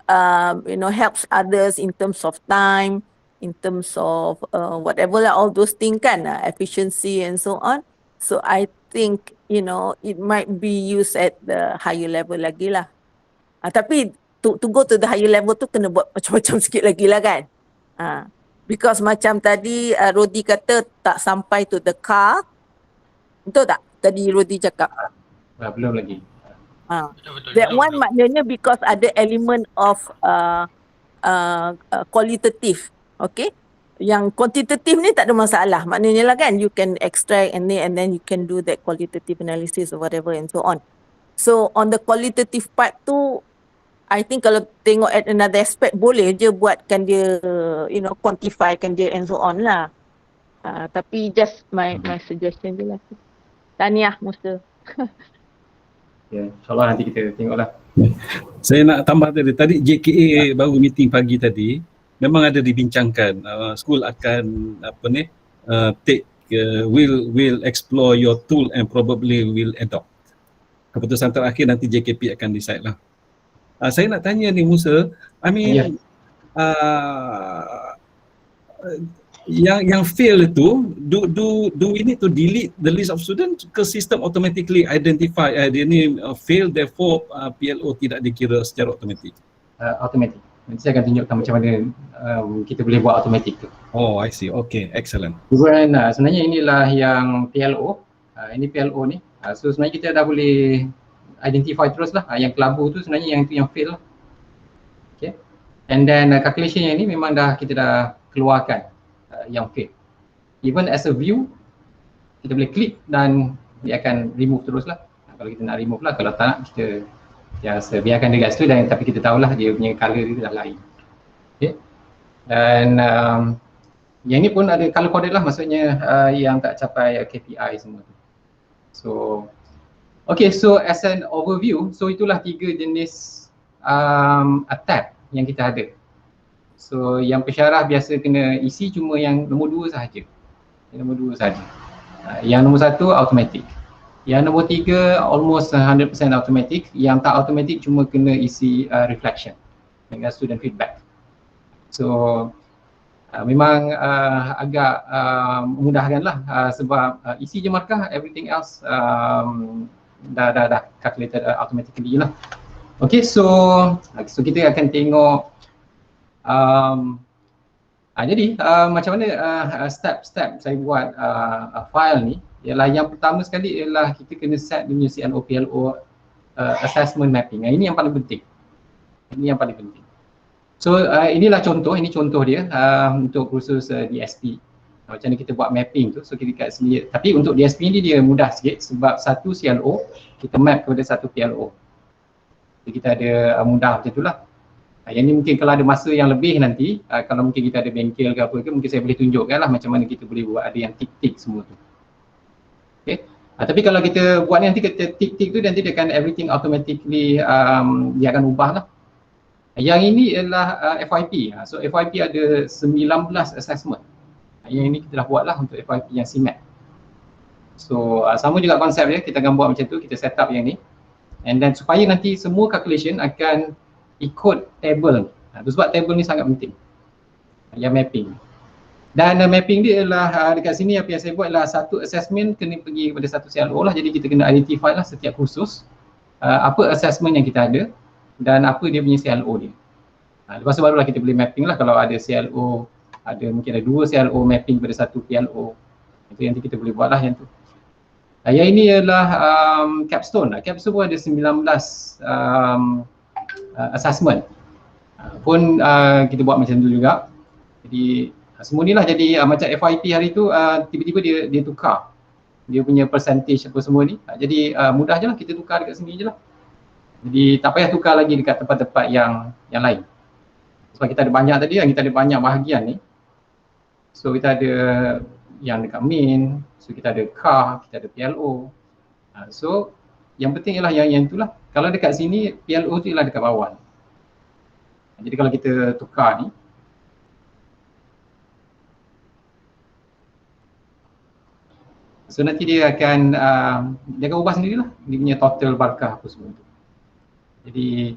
helps others in terms of time, in terms of whatever lah, all those things kan, efficiency and so on. So I think, you know, it might be used at the higher level lagi lah. Tapi to go to the higher level tu kena buat macam-macam sikit lagi lah kan. Because macam tadi Rodi kata tak sampai to the car. Betul tak? Tadi Rodi cakap. Belum lagi. That one maknanya because ada element of qualitative. Okay? Yang quantitative ni tak ada masalah. Maknanya lah kan, you can extract and then you can do that qualitative analysis or whatever and so on. So on the qualitative part tu, I think kalau tengok at another aspect, boleh je buatkan dia, you know, quantifykan dia and so on lah. Tapi just my suggestion je lah. Tahniah Musa. Ya, InsyaAllah nanti kita tengoklah. Saya nak tambah tadi JKA baru meeting pagi tadi, memang ada dibincangkan, school akan will explore your tool and probably will adopt. Keputusan terakhir nanti JKP akan decide lah. Saya nak tanya ni Musa, I mean yang fail itu, do we need to delete the list of students ke system automatically identify dia ni fail, therefore PLO tidak dikira secara automatik? Automatic. Nanti saya akan tunjukkan macam mana kita boleh buat automatic tu. Oh, I see. Okay, excellent. Sebenarnya inilah yang PLO. Ini PLO ni. So sebenarnya kita dah boleh identify terus lah. Yang kelabu tu sebenarnya yang tu yang fail lah. Okay. And then calculation yang ni memang kita dah keluarkan yang fail. Even as a view, kita boleh klik dan dia akan remove terus lah. Kalau kita nak remove lah, kalau tak nak kita biarkan dia kat situ, dan tapi kita tahulah dia punya colour dia dah lain. Okay. Dan yang ni pun ada color coded lah, maksudnya yang tak capai KPI semua tu. So okay, so as an overview, so itulah 3 jenis tab yang kita ada. So yang pensyarah biasa kena isi cuma yang nombor 2 sahaja. Yang nombor 2 sahaja. Yang nombor 1 automatic. Yang nombor 3 almost 100% automatic. Yang tak automatic cuma kena isi reflection dengan student feedback. So memang agak memudahkan lah sebab isi je markah, everything else dah calculated automatically lah. Okay, so kita akan tengok jadi macam mana step-step saya buat file ni. Ialah yang pertama sekali ialah kita kena set dia punya CLO PLO assessment mapping. Ini yang paling penting. Ini yang paling penting. So inilah contoh, ini contoh dia untuk khusus DSP. Macam mana kita buat mapping tu. So kita kat sini, tapi untuk DSP ni dia mudah sikit sebab satu CLO kita map kepada satu PLO. Jadi kita ada mudah macam itulah. Yang ni mungkin kalau ada masa yang lebih nanti, kalau mungkin kita ada bengkel ke apa ke, mungkin saya boleh tunjukkan lah macam mana kita boleh buat, ada yang tik-tik semua tu. Okay. Tapi kalau kita buat ni nanti kita tik-tik tu, nanti dia akan everything automatically dia akan ubah lah. Yang ini ialah FYP. So FYP ada 19 assessment. Yang ini kita dah buat lah untuk FYP yang CMAT. So sama juga konsep dia, kita akan buat macam tu, kita set up yang ni. And then supaya nanti semua calculation akan ikut table. Sebab table ni sangat penting. Yang mapping. Dan mapping dia ialah dekat sini apa yang saya buat ialah satu assessment kena pergi kepada satu CLO lah. Jadi kita kena identify lah setiap khusus apa assessment yang kita ada dan apa dia punya CLO dia. Lepas tu barulah kita boleh mapping lah kalau ada CLO, mungkin ada 2 CLO mapping pada satu PLO. Itu nanti kita boleh buat lah yang tu. Yang ini ialah capstone. Capstone pun ada 19 assessment. Pun kita buat macam tu juga. Jadi Semua ni lah jadi macam FYP hari tu tiba-tiba dia tukar dia punya percentage apa semua ni. Jadi mudah je lah kita tukar dekat sini je lah. Jadi tak payah tukar lagi dekat tempat-tempat yang lain. Sebab kita ada banyak tadi kan, kita ada banyak bahagian ni. So kita ada yang dekat main, so kita ada car, kita ada PLO. So yang penting ialah yang itulah. Kalau dekat sini PLO tu ialah dekat bawah. Jadi kalau kita tukar ni, so nanti dia akan ubah sendirilah dia punya total barkah apa semua tu. Jadi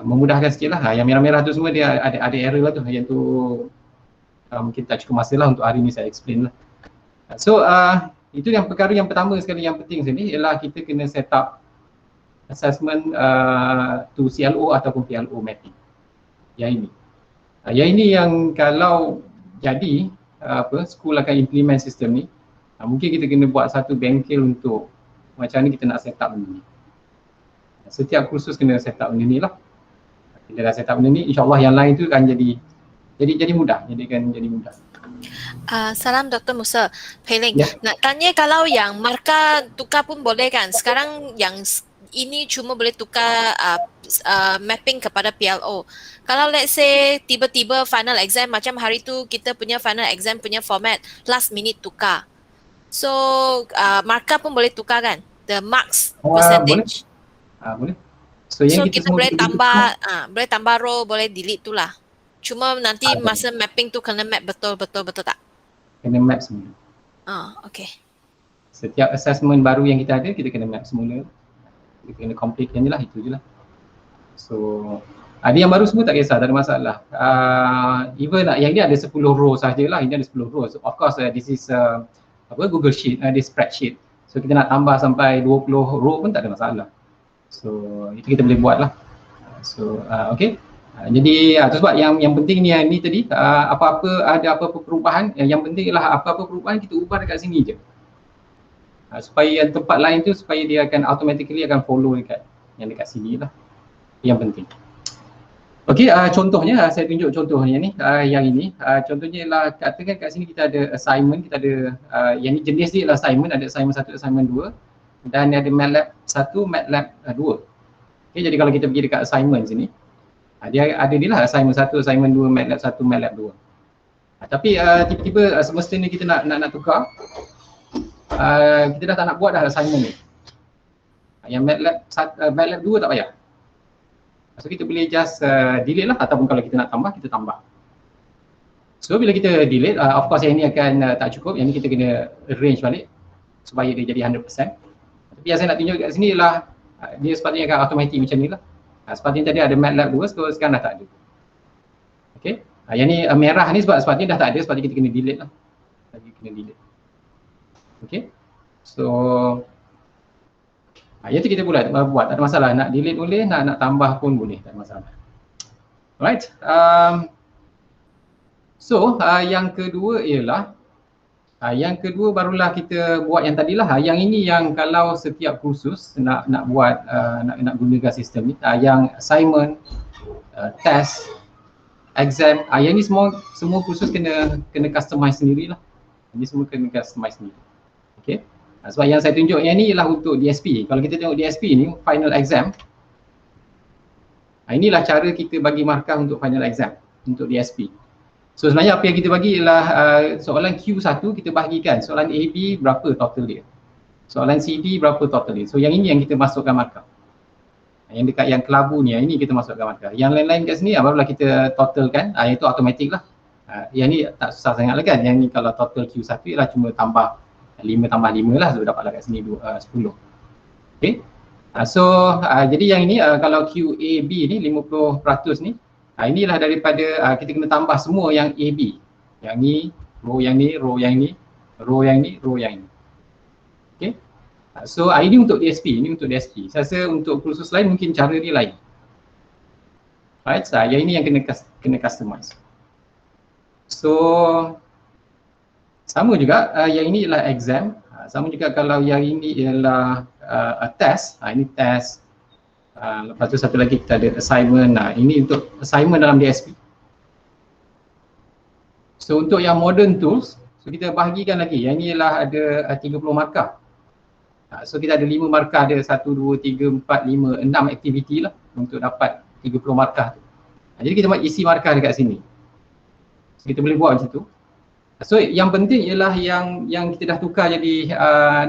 memudahkan sikit lah. Yang merah-merah tu semua dia ada error lah tu. Yang tu mungkin tak cukup masa lah untuk hari ni saya explain lah. So itu yang perkara yang pertama sekali yang penting sini ialah kita kena set up assessment to CLO ataupun PLO mapping. Yang ini. Yang ini yang kalau jadi school akan implement sistem ni, mungkin kita kena buat satu bengkel untuk macam ni kita nak set up benda ni. Setiap kursus kena set up benda ni lah. Bila dah set up benda ni, insyaAllah yang lain tu akan jadi mudah. Jadi mudah. Salam Dr. Musa. Pei Ling. Ya. Nak tanya kalau yang markah tukar pun boleh kan? Sekarang yang ini cuma boleh tukar mapping kepada PLO. Kalau let's say tiba-tiba final exam macam hari tu kita punya final exam punya format last minute tukar. So markah pun boleh tukar kan? The marks percentage. Boleh. So yang kita boleh tambah row, boleh delete tu lah. Cuma nanti masa mapping tu kena map betul tak? Kena map semula. Okay. Setiap assessment baru yang kita ada, kita kena map semula. Kita kena complete je lah, itu je lah. So ada yang baru semua tak kisah, tak ada masalah. Even yang ni ada 10 row sahajalah, ini ada 10 row. So, of course this is Google Sheet, this spreadsheet. So kita nak tambah sampai 20 row pun tak ada masalah. So itu kita boleh buat lah. So okay. Jadi tu sebab yang penting ni tadi apa-apa perubahan, yang penting ialah apa-apa perubahan kita ubah dekat sini je. Supaya yang tempat lain tu supaya dia akan automatically akan follow dekat yang dekat sini lah. Yang penting. Okey, contohnya saya tunjuk contohnya ni, yang ini. Contohnya ialah katakan kat sini kita ada assignment, kita ada yang ni jenis dia ialah assignment, ada assignment 1, assignment 2 dan ada MATLAB 1, MATLAB 2. Okey, jadi kalau kita pergi dekat assignment sini, dia ada ni lah assignment 1, assignment 2, MATLAB 1, MATLAB 2. Tapi tiba-tiba semestinya kita nak tukar, kita dah tak nak buat dah assignment ni. Yang MATLAB 2 tak payah. So kita boleh just delete lah, ataupun kalau kita nak tambah, kita tambah. So bila kita delete, of course yang ni akan tak cukup, yang ni kita kena arrange balik supaya dia jadi 100%. Tapi yang saya nak tunjuk kat sini ialah dia sepatutnya akan automatic macam ni lah. Sepatutnya tadi ada MATLAB 2, so sekarang dah tak ada. Okay, yang ni merah ni sepatutnya dah tak ada, sepatutnya kita kena delete lah. Kena delete. Okay, so yang tu kita boleh buat, tak ada masalah. Nak delete boleh, nak tambah pun boleh, tak ada masalah. Alright, so yang kedua ialah barulah kita buat yang tadilah. Yang ini yang kalau setiap kursus nak buat nak gunakan sistem ni, yang assignment, test, exam, yang ni semua kursus kena customize sendirilah. Ini semua kena customize sendiri. Okay. Sebab yang saya tunjuk yang ni ialah untuk DSP. Kalau kita tengok DSP ni, final exam, inilah cara kita bagi markah untuk final exam, untuk DSP. So sebenarnya apa yang kita bagi ialah soalan Q1 kita bahagikan, soalan AB berapa total dia, soalan CD berapa total dia. So yang ini yang kita masukkan markah. Yang dekat yang kelabu ni, yang ini kita masukkan markah. Yang lain-lain kat sini barulah kita totalkan, itu automatik lah. Yang ni tak susah sangat lah kan. Yang ni kalau total Q1 ialah cuma tambah 5 tambah 5 lah, so dapatlah kat sini 10. Okay. So jadi yang ini kalau QAB ni 50% ni, inilah daripada kita kena tambah semua yang AB. Yang ni, row yang ni, row yang ni, row yang ni, row yang ni. Okay. So ini untuk DSP, ini untuk DSP. Saya rasa untuk kursus lain mungkin cara dia lain. Right, yang ini yang kena customize. So sama juga yang ini ialah exam. Sama juga kalau yang ini ialah test. Ini test. Lepas tu satu lagi kita ada assignment. Ini untuk assignment dalam DSP. So untuk yang modern tools, so kita bahagikan lagi. Yang ni ialah ada 30 markah. So kita ada 5 markah, ada 1, 2, 3, 4, 5, 6 aktiviti lah untuk dapat 30 markah tu. Jadi kita buat isi markah dekat sini. So kita boleh buat macam tu. So yang penting ialah yang kita dah tukar jadi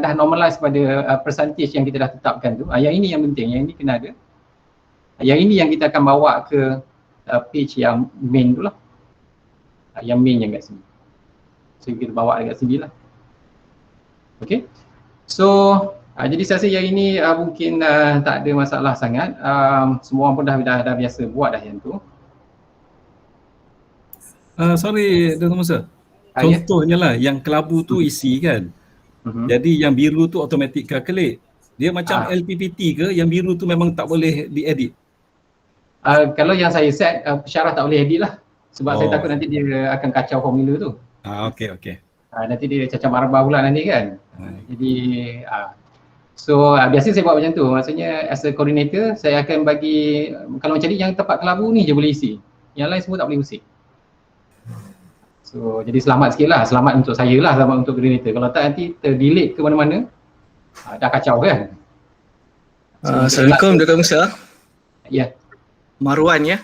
dah normalize pada percentage yang kita dah tetapkan tu. Yang ini yang penting, yang ini kena ada. Yang ini yang kita akan bawa ke page yang main tu lah. Yang main yang kat sini. So kita bawa dekat sini lah. Okay. So jadi saya rasa yang ini mungkin tak ada masalah sangat. Semua orang pun dah biasa buat dah yang tu. Sorry Dr. Musa. Contohnya lah yang kelabu tu isi kan. Jadi yang biru tu automatic calculate. Dia macam LPPT ke yang biru tu memang tak boleh diedit? Kalau yang saya set, Syarah tak boleh edit lah. Sebab saya takut nanti dia akan kacau formula tu. Okay. Nanti dia cacam marabah pula nanti kan. Jadi so biasanya saya buat macam tu. Maksudnya as a coordinator, saya akan bagi, kalau macam ni yang tempat kelabu ni je boleh isi. Yang lain semua tak boleh isi. So jadi selamat sikit lah, selamat untuk saya lah, selamat untuk coordinator. Kalau tak nanti terdelete ke mana-mana, dah kacau kan. Assalamualaikum Dr. Musa. Ya. Marwan ya.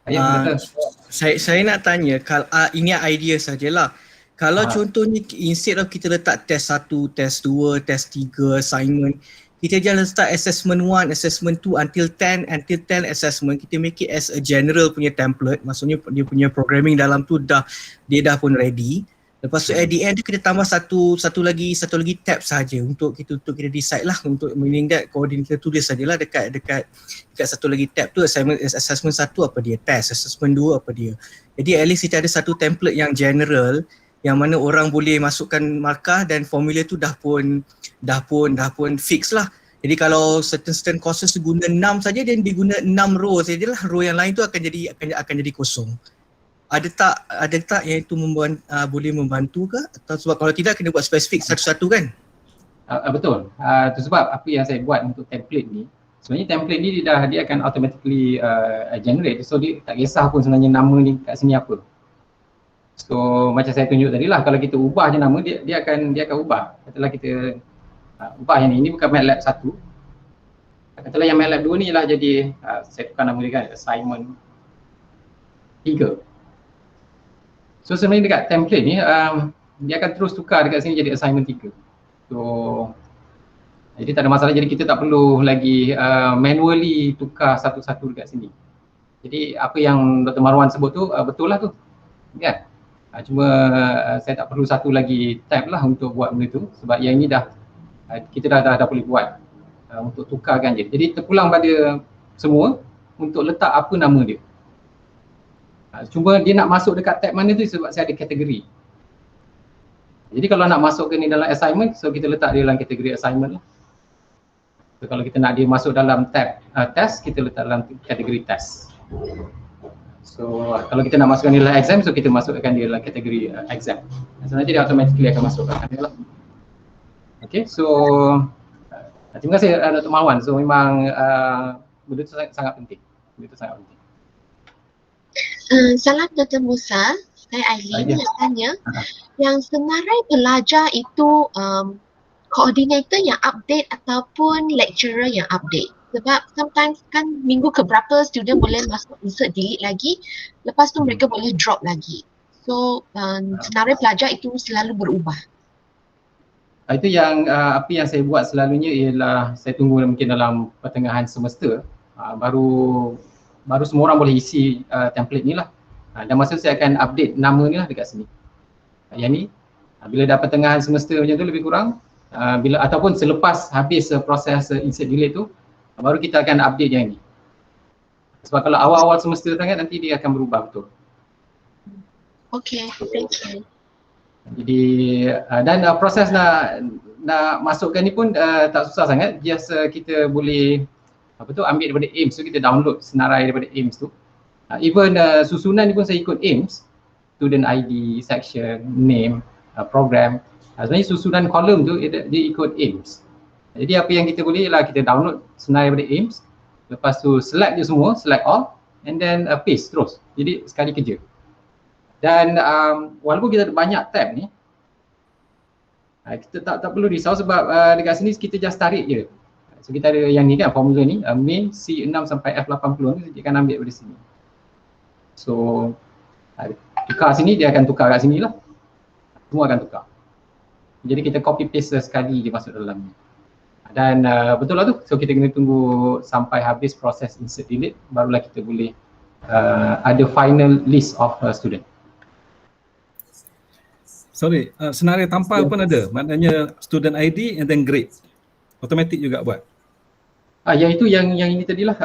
Ya, betul. Saya nak tanya, ini idea sajalah. Kalau contohnya instead of kita letak test 1, test 2, test 3, assignment, kita jangan letak assessment 1, assessment 2 until 10 assessment, kita make it as a general punya template, maksudnya dia punya programming dalam tu dia dah pun ready. Lepas tu at the end tu kita tambah satu lagi tab saja untuk kita decide lah, untuk meaning that coordinator tulis sajalah dekat satu lagi tab tu assessment 1 apa dia, test, assessment 2 apa dia. Jadi at least kita ada satu template yang general yang mana orang boleh masukkan markah dan formula tu dah pun fix lah. Jadi kalau certain courses guna 6 saja, dan diguna 6 row sajalah, row yang lain tu akan jadi kosong. Ada tak yang itu boleh membantu ke? Atau sebab kalau tidak kena buat spesifik satu-satu kan? Betul. Itu sebab apa yang saya buat untuk template ni, sebenarnya template ni dia akan automatically generate. So dia tak kisah pun sebenarnya nama ni kat sini apa. So macam saya tunjuk tadi lah, kalau kita ubah je nama dia akan ubah. Katalah kita ubah yang ini bukan MATLAB 1. Katalah yang MATLAB 2 ni lah jadi saya tukar nama dia kan, assignment 3. So sebenarnya dekat template ni dia akan terus tukar dekat sini jadi assignment 3. So jadi tak ada masalah, jadi kita tak perlu lagi manually tukar satu-satu dekat sini. Jadi apa yang Dr. Marwan sebut tu betul lah tu. Kan? Cuma saya tak perlu satu lagi tab lah untuk buat benda tu, sebab yang ini kita dah boleh buat untuk tukarkan je. Jadi terpulang pada semua untuk letak apa nama dia. Cuma dia nak masuk dekat tab mana tu sebab saya ada kategori. Jadi kalau nak masukkan ni dalam assignment, so kita letak dia dalam kategori assignment lah. So kalau kita nak dia masuk dalam tab test, kita letak dalam kategori test. So kalau kita nak masukkan dia dalam exam, so kita masukkan dia dalam kategori exam. So nanti dia automatically akan masukkan dia lah. Okay, so terima kasih Dr. Marwan. So memang benda tu sangat penting. Salam Dr. Musa, saya Aileen nak tanya. Yang senarai pelajar itu koordinator yang update ataupun lecturer yang update? Sebab sometimes kan minggu keberapa student boleh masuk insert delete lagi, lepas tu mereka boleh drop lagi. So senarai pelajar itu selalu berubah. Itu yang apa yang saya buat selalunya ialah saya tunggu mungkin dalam pertengahan semester, baru semua orang boleh isi template ni lah. Dan masa saya akan update nama ni lah dekat sini. Yang ni bila dah pertengahan semester macam tu lebih kurang, bila ataupun selepas habis proses insert delete tu, baru kita akan update yang ni. Sebab kalau awal-awal semester sangat nanti dia akan berubah betul. Okay, thank you. Jadi dan proses nak masukkan ni pun tak susah sangat. Just kita boleh ambil daripada AIMS tu, kita download senarai daripada AIMS tu. Even susunan ni pun saya ikut AIMS, student ID, section, name, program. Sebenarnya susunan kolom tu dia ikut AIMS. Jadi apa yang kita boleh ialah kita download senarai daripada AIMS, lepas tu select je semua, select all, and then paste terus. Jadi sekali kerja. Dan walaupun kita ada banyak tab ni, kita tak perlu risau sebab dekat sini kita just tarik je. So kita ada yang ni kan, formula ni, main C6 sampai F80 ni kita akan ambil dari sini. So tukar sini, dia akan tukar kat sini lah. Semua akan tukar. Jadi kita copy paste sekali je masuk dalam ni. Dan betul lah tu, so kita kena tunggu sampai habis proses insert delete, barulah kita boleh ada final list of student. Sorry, senarai tanpa pun ada. Maknanya student ID and then grade. Automatic juga buat. Yang itu yang ini tadilah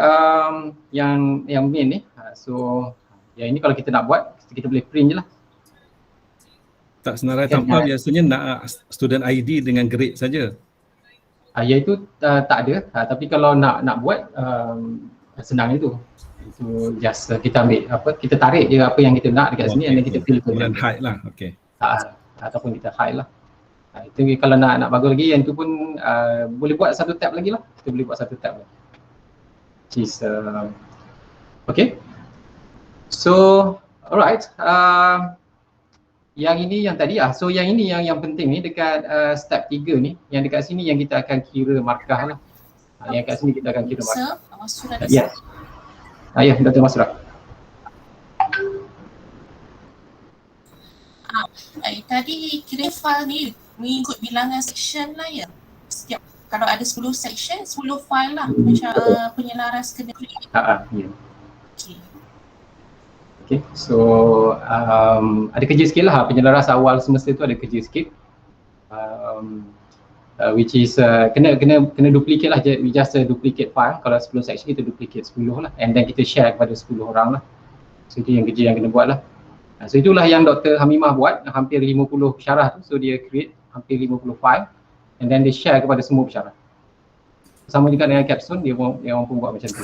yang main ni. So yang ini kalau kita nak buat, kita boleh print je lah. Tak, senarai tanpa biasanya nak student ID dengan grade saja. Yang itu tak ada. Tapi kalau nak buat senang itu. Itu just kita ambil kita tarik je apa yang kita nak dekat sini, and then kita filter. Kemudian hide lah. Okey. Ataupun kita hide lah. Itu kalau nak bagus lagi, yang tu pun boleh buat satu tab lagi lah. Kita boleh buat satu tab lagi. Which is okay. So alright, yang ini yang tadi so yang ini yang penting ni dekat step 3 ni, yang dekat sini yang kita akan kira markah lah. Yang kat sini kita akan kira markah. Yes. Ya, Dr. Masrah. Tadi kira file ni mengikut bilangan section lah ya. Setiap kalau ada 10 section, 10 file lah macam penyelaras kena create. Ya. Okay, so ada kerja sikit lah, penyelaras awal semester tu ada kerja sikit. Which is kena duplicate lah, we just duplicate file. Kalau 10 section kita duplicate 10 lah, and then kita share kepada 10 orang lah. So itu yang kerja yang kena buat lah. So itulah yang Dr. Hamimah buat, hampir 50 pensyarah tu. So dia create hampir 50 file, and then dia share kepada semua pensyarah. Sama juga dengan Capstone, dia pun buat macam tu.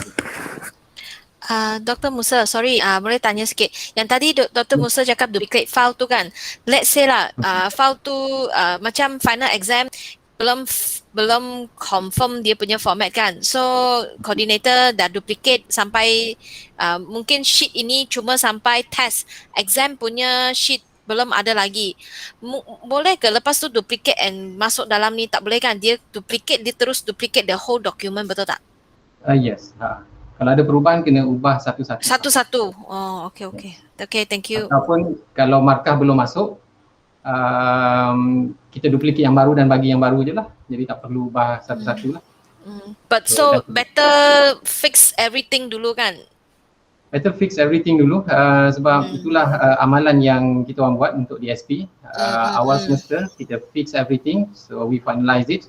Dr. Musa, sorry, boleh tanya sikit. Yang tadi Dr. Musa cakap duplicate file tu kan. Let's say lah, file tu macam final exam belum confirm dia punya format kan. So coordinator dah duplicate sampai mungkin sheet ini cuma sampai test. Exam punya sheet belum ada lagi. Boleh ke lepas tu duplicate and masuk dalam ni? Tak boleh kan? Dia duplicate, dia terus duplicate the whole document, betul tak? Yes. Kalau ada perubahan kena ubah satu-satu. Satu-satu. Oh, okay. Okay, thank you. Ataupun kalau markah belum masuk, kita duplicate yang baru dan bagi yang baru je lah. Jadi tak perlu ubah satu-satu lah. But so better fix everything dulu kan? Better fix everything dulu sebab itulah amalan yang kita orang buat untuk DSP. Awal semester kita fix everything, so we finalize it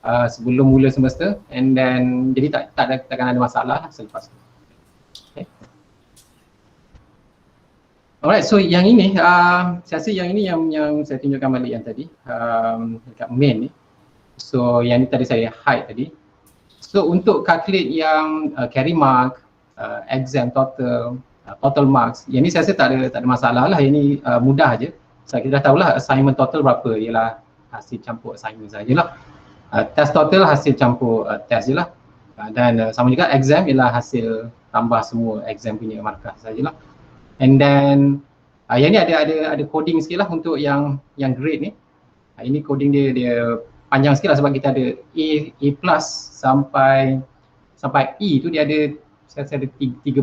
sebelum mula semester, and then jadi takkan ada masalah lah selepas tu. Okay. Alright, so yang ini saya rasa yang ini yang saya tunjukkan balik yang tadi dekat main ni. So yang ni tadi saya hide tadi. So untuk calculate yang carry mark, exam total, total marks, yang ni saya rasa tak ada masalah lah. Yang ni mudah je. So kita dah tahulah assignment total berapa, ialah hasil campur assignment sajalah. Test total hasil campur test je lah. Dan sama juga exam ialah hasil tambah semua exam punya markah sajalah. And then yang ni ada coding sikit lah untuk yang grade ni. Ini coding dia panjang sikit lah sebab kita ada A plus sampai E tu dia ada, saya rasa ada 13.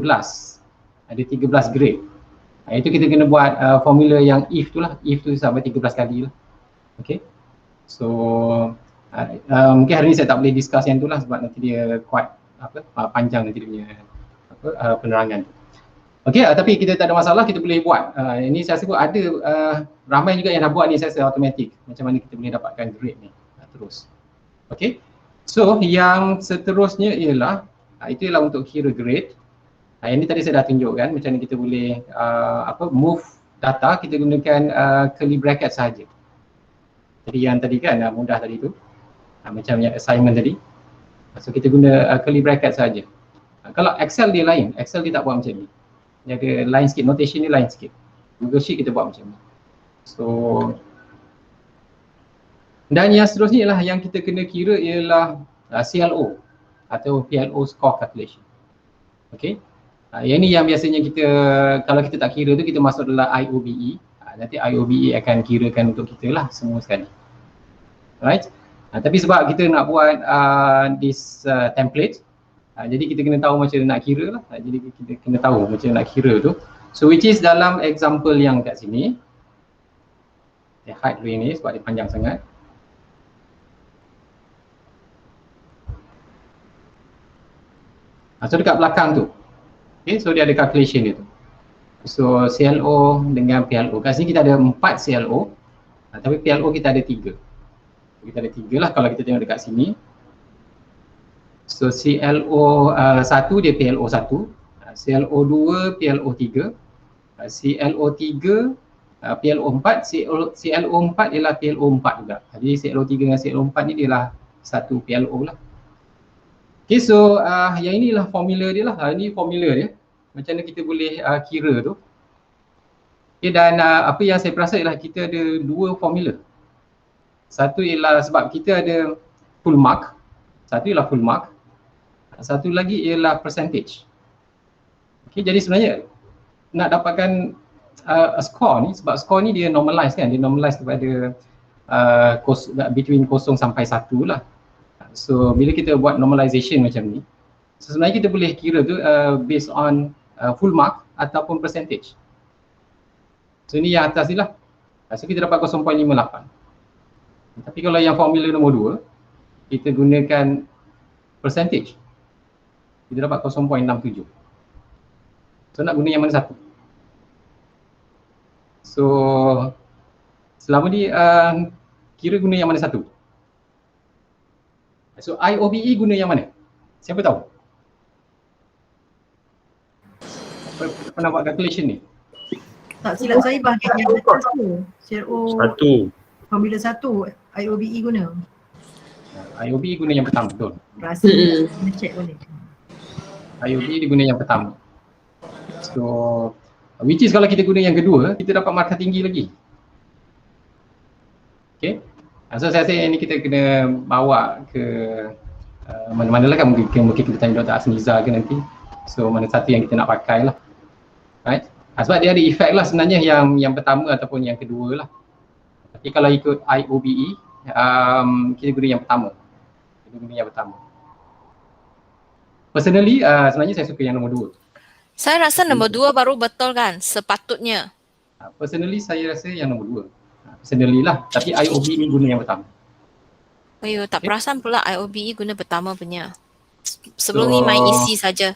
Ada 13 grade. Itu kita kena buat formula yang if tu lah. If tu sampai 13 kali lah. Okay. So mungkin hari ni saya tak boleh discuss yang tu lah sebab nanti dia quite panjang nanti dia punya penerangan tu. Okay, tapi kita tak ada masalah, kita boleh buat. Ini saya rasa ada ramai juga yang dah buat ni, saya rasa automatic. Macam mana kita boleh dapatkan grade ni terus. Okay, so yang seterusnya ialah itu ialah untuk kira grade. Yang ni tadi saya dah tunjukkan macam mana kita boleh move data, kita gunakan curly bracket sahaja. Jadi yang tadi kan mudah tadi tu. Macam yang assignment tadi. So kita guna curly bracket saja. Kalau Excel dia lain, Excel dia tak buat macam ni. Dia ada lain sikit, notation ni lain sikit. Google Sheet kita buat macam ni. So dan yang seterusnya ialah yang kita kena kira ialah CLO atau PLO score calculation. Okay. Yang ni yang biasanya kita, kalau kita tak kira tu kita masuk dalam IOBE. Nanti IOBE akan kirakan untuk kita lah semua sekali. Right? Tapi sebab kita nak buat this template, jadi kita kena tahu macam nak kira lah. Jadi kita kena tahu macam nak kira tu. So which is dalam example yang kat sini. Saya hide dulu ini sebab dia panjang sangat. So dekat belakang tu. Okay, so dia ada calculation dia tu. So CLO dengan PLO. Kat sini kita ada 4 CLO. Tapi PLO kita ada 3. Kita ada 3 lah kalau kita tengok dekat sini. So CLO 1 dia PLO 1. CLO 2 PLO 3. CLO 3 PLO 4. CLO 4 ialah PLO 4 juga. Jadi CLO 3 dengan CLO 4 ni dia lah satu PLO lah. Okay, so yang inilah formula dia lah. Ini formula dia. Macam mana kita boleh kira tu. Okay, dan apa yang saya perasan ialah kita ada 2 formula. Satu ialah sebab kita ada full mark. Satu ialah full mark. Satu lagi ialah percentage. Okay, jadi sebenarnya nak dapatkan score ni, sebab score ni dia normalize kan. Dia normalize kepada between 0 sampai 1 lah. So bila kita buat normalization macam ni, so sebenarnya kita boleh kira tu based on full mark ataupun percentage. So ni yang atas ni lah. So kita dapat 0.58. Tapi kalau yang formula nombor 2, kita gunakan percentage. Kita dapat 0.67. So nak guna yang mana satu? So selama ni kira guna yang mana satu? So IOBE guna yang mana? Siapa tahu? Pernah buat calculation ni? Tak silap saya bahagian yang atas tu. CRO Satu. formula 1 IOBE guna. IOBE guna yang pertama, betul. Rasa kena check boleh. IOBE dia guna yang pertama. So which is kalau kita guna yang kedua, kita dapat markah tinggi lagi. Okay. So saya rasa ini kita kena bawa ke mana-mana lah kan, mungkin kita tanya Dr. Asniza ke nanti. So mana satu yang kita nak pakai lah. Right? Sebab dia ada efek lah sebenarnya yang pertama ataupun yang kedua lah. Tapi kalau ikut IOBE, kita guna yang pertama. Kita guna yang pertama. Personally, sebenarnya saya suka yang nombor 2. Saya rasa nombor 2 baru betul kan, sepatutnya. Personally saya rasa yang nombor 2. Personally lah, tapi IOBE guna yang pertama. Oh, tak perasan pula IOBE guna pertama punya. Sebelum ni main isi saja.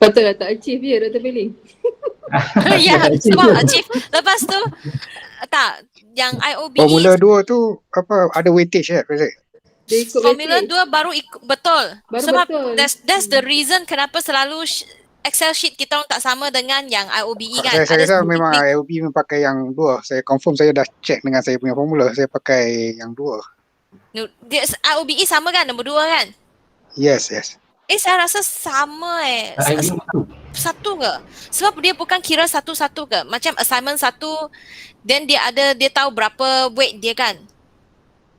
Betul lah tak achieve je Dr. Billy. Ya, sebab achieve. Lepas tu, tak, yang IOBE. Formula 2 tu apa, ada weightage kan? Formula 2 baru betul. Baru Sebab betul. That's the reason kenapa selalu Excel sheet kita orang tak sama dengan yang IOBE kan. Saya rasa memang IOB memang pakai yang 2. Saya confirm, saya dah check dengan saya punya formula. Saya pakai yang 2. IOBE sama kan, nombor 2 kan? Yes. Saya rasa sama satu ke? Sebab dia bukan kira satu-satu ke? Macam assignment 1, then dia tahu berapa weight dia kan?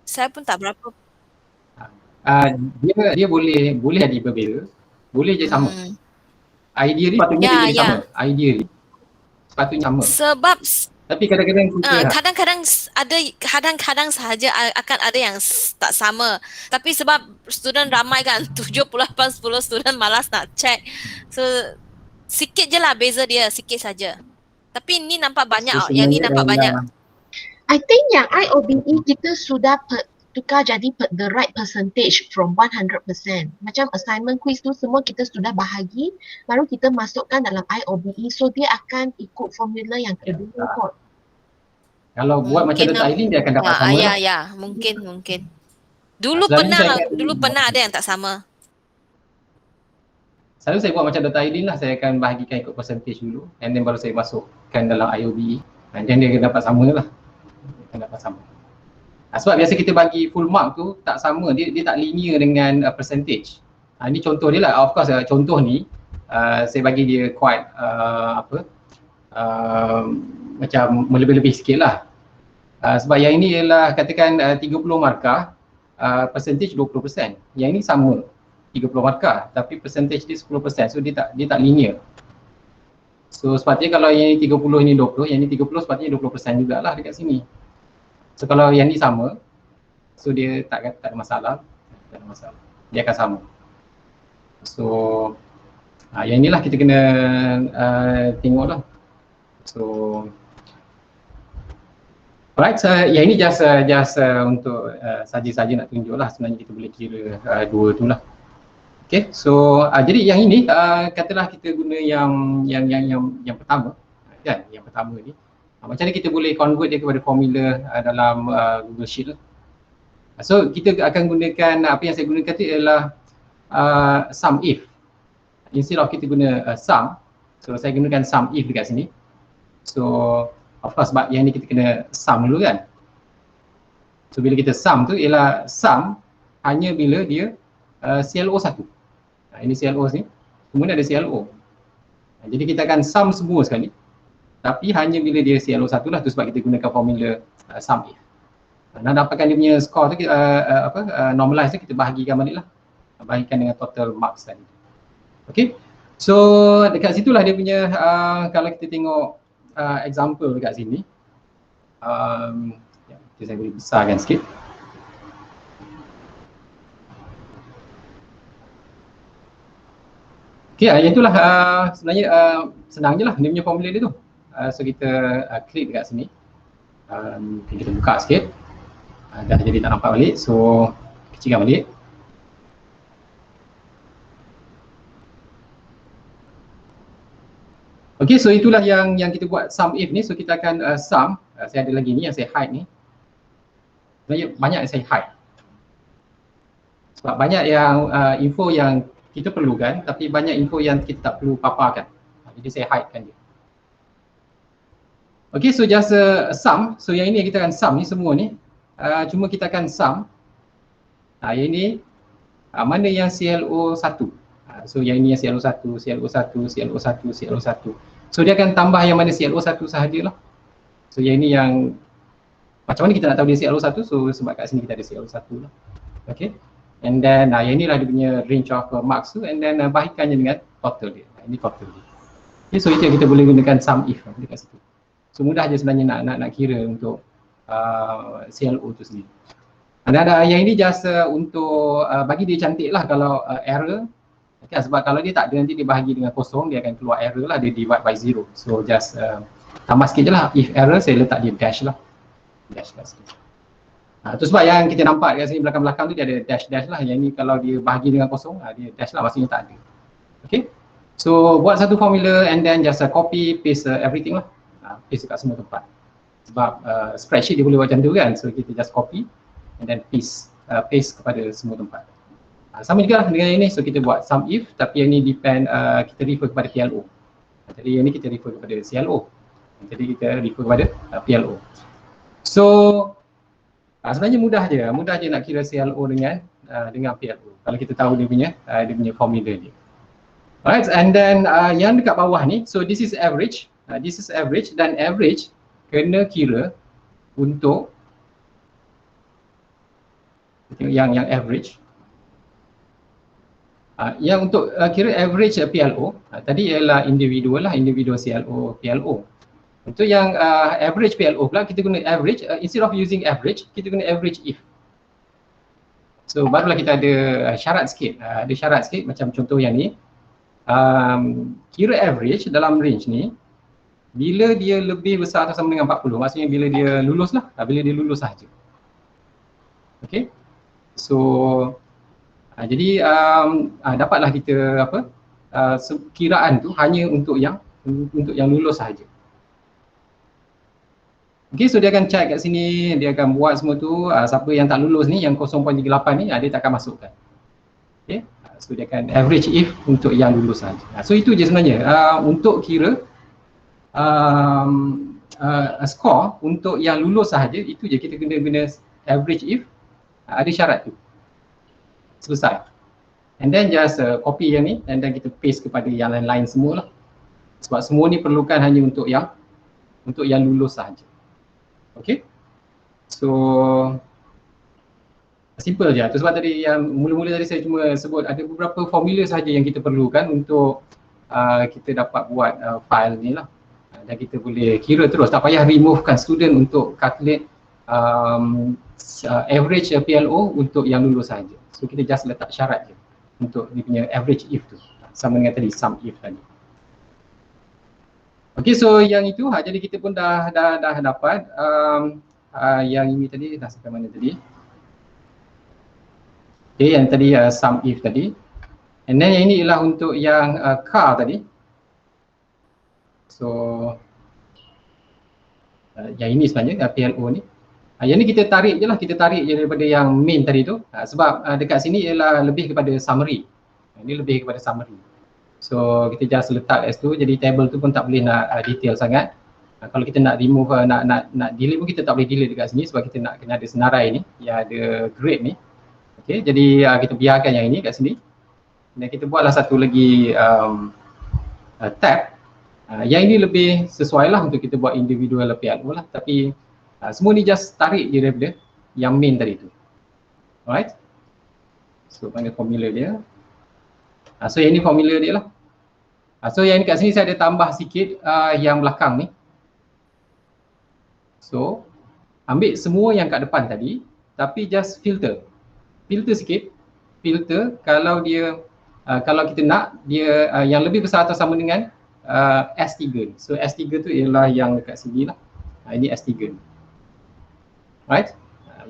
Saya pun tak berapa. Dia boleh jadi berbeza, boleh je sama. Idea ni patutnya dia jadi sama. Idea ni sepatutnya sama. Sebab tapi kadang-kadang kadang-kadang sahaja akan ada yang tak sama. Tapi sebab student ramai kan, 78-10 student malas nak check. So sikit je lah beza dia, sikit saja. Tapi ni nampak banyak, yang ni nampak banyak. I think yang IOBE kita sudah tukar jadi the right percentage from 100%. Macam assignment quiz tu semua kita sudah bahagi, baru kita masukkan dalam IOBE, so dia akan ikut formula yang kedua kot. Kalau buat macam Dr. Aileen, dia akan dapat sama. Ya, mungkin. Dulu pernah ada yang tak sama. Selalu saya buat macam Dr. Aileen lah, saya akan bahagikan ikut percentage dulu, and then baru saya masukkan dalam IOBE, and then dia akan dapat sama lah. Dia akan dapat sama. Sebab biasa kita bagi full mark tu tak sama, dia tak linear dengan percentage. Ini contoh dia lah. Of course contoh ni saya bagi dia quite macam melebih-lebih sikit lah. Sebab yang ini ialah katakan 30 markah, percentage 20%. Yang ini sama. 30 markah tapi percentage dia 10%, so dia tak linear. So sepatutnya kalau yang ni 30 ini 20, yang ni 30 sepatutnya 20% jugalah dekat sini. So kalau yang ni sama, so dia tak ada masalah, dia akan sama. So yang inilah kita kena tengok lah. So alright, yang ini just untuk saja-saja nak tunjuk lah, sebenarnya kita boleh kira dua tu lah. Okay, so jadi yang ini katalah kita guna yang pertama kan, yang pertama ni. Macam mana kita boleh convert dia kepada formula dalam Google Sheet lah. So kita akan gunakan, apa yang saya gunakan tu ialah sum if. Instead of kita guna sum, so saya gunakan sum if dekat sini. So of course sebab yang ni kita kena sum dulu kan. So bila kita sum tu ialah sum hanya bila dia CLO 1. Ini CLO ni, kemudian ada CLO. Jadi kita akan sum semua sekali. Tapi hanya bila dia CLO 1 lah, tu sebab kita gunakan formula sum if. Nak dapatkan dia punya score tu, normalize tu kita bahagikan balik lah. Bahagikan dengan total marks tadi. Okay. So dekat situlah dia punya, kalau kita tengok example dekat sini. Saya boleh besarkan sikit. Okay, yang itulah sebenarnya senang je lah dia punya formula dia tu. So kita klik dekat sini. Kita buka sikit. Dah jadi tak nampak balik, so kecilkan balik. Okay, so itulah yang kita buat sum if ni. So kita akan sum, saya ada lagi ni yang saya hide ni. Sebenarnya banyak yang saya hide. Sebab banyak yang info yang kita perlukan, tapi banyak info yang kita tak perlu paparkan. Jadi saya hidekan dia. Okay, so just sum. So yang ini kita akan sum ni semua ni. Cuma kita akan sum. Yang ini mana yang CLO 1. So yang ini yang CLO 1, CLO 1, CLO 1, CLO 1. So dia akan tambah yang mana CLO 1 sahajalah. So yang ini yang macam mana kita nak tahu dia CLO 1, so sebab kat sini kita ada CLO 1 lah. Okay. And then yang inilah dia punya range of marks tu, and then bahagikannya dengan total dia. Ini total dia. Okay, so itu yang kita boleh gunakan sum if dekat situ. So mudah je sebenarnya nak kira untuk CLO tu sendiri. Dan yang ini just untuk bagi dia cantik lah kalau error. Okay, sebab kalau dia tak ada nanti dia bahagi dengan kosong, dia akan keluar error lah, dia divide by 0. So just tambah sikit je lah, if error saya letak dia dash lah. Dash lah sikit. Itu sebab yang kita nampak kat sini belakang-belakang tu dia ada dash-dash lah. Yang ni kalau dia bahagi dengan kosong, dia dash lah, maksudnya tak ada. Okay. So buat satu formula and then just copy, paste everything lah. Paste kat semua tempat. Sebab spreadsheet dia boleh buat macam tu kan. So kita just copy and then paste kepada semua tempat. Sama juga dengan ini, so kita buat sum if, tapi yang ni depend, kita refer kepada PLO. Jadi yang ni kita refer kepada CLO. Jadi kita refer kepada PLO. So sebenarnya mudah je nak kira CLO dengan PLO kalau kita tahu dia punya formula dia. Alright, and then yang dekat bawah ni, so this is average. This is average, dan average kena kira untuk yang average. Yang untuk kira average PLO tadi ialah individual CLO PLO. Untuk yang average PLO pula kita guna average, instead of using average kita guna average if. So barulah kita ada syarat sikit, macam contoh yang ni. Kira average dalam range ni bila dia lebih besar atau sama dengan 40, maksudnya bila dia lulus lah, bila dia lulus sahaja. Okay. So jadi dapatlah kita kiraan tu hanya untuk yang lulus sahaja. Okay, so dia akan check kat sini, dia akan buat semua tu, siapa yang tak lulus ni, yang 0.38 ni, dia tak akan masukkan. Okay, so dia akan average if untuk yang lulus sahaja. So itu je sebenarnya, untuk kira score untuk yang lulus sahaja, itu je kita kena guna average if, ada syarat tu. Selesai. And then just copy yang ni, and then kita paste kepada yang lain-lain semualah. Sebab semua ni perlukan hanya untuk yang lulus sahaja. Okay. So Simple je. Itu sebab tadi yang mula-mula tadi saya cuma sebut ada beberapa formula sahaja yang kita perlukan untuk kita dapat buat file ni lah. Dan kita boleh kira terus, tak payah removekan student untuk calculate average PLO untuk yang lulus saja. So kita just letak syarat je untuk dia punya average if tu. Sama dengan tadi sum if tadi. Okay, so yang itu jadi kita pun dah dapat yang ini tadi dah sampai mana tadi? Okay, yang tadi sum if tadi. And then yang ini ialah untuk yang car tadi. So yang ini sebenarnya PLO ni. Yang ni kita tarik je lah, kita tarik je daripada yang main tadi tu. Sebab dekat sini ialah lebih kepada summary. Ini lebih kepada summary. So kita just letak as tu, jadi table tu pun tak boleh nak detail sangat. Kalau kita nak remove, nak delete pun kita tak boleh delete dekat sini sebab kita nak kena ada senarai ni, yang ada grade ni. Okay, jadi kita biarkan yang ini kat sini. Dan kita buatlah satu lagi tab. Yang ini lebih sesuai lah untuk kita buat individual PLO lah. Tapi semua ni just tarik je daripada yang main tadi tu. Alright. So panggil formula dia. So yang ni formula dia lah. So yang ni kat sini saya ada tambah sikit yang belakang ni. So ambil semua yang kat depan tadi tapi just filter. Filter sikit. Filter kalau dia kalau kita nak dia yang lebih besar atau sama dengan S3 ni. So S3 tu ialah yang dekat sini lah. Ini S3 ni. Right?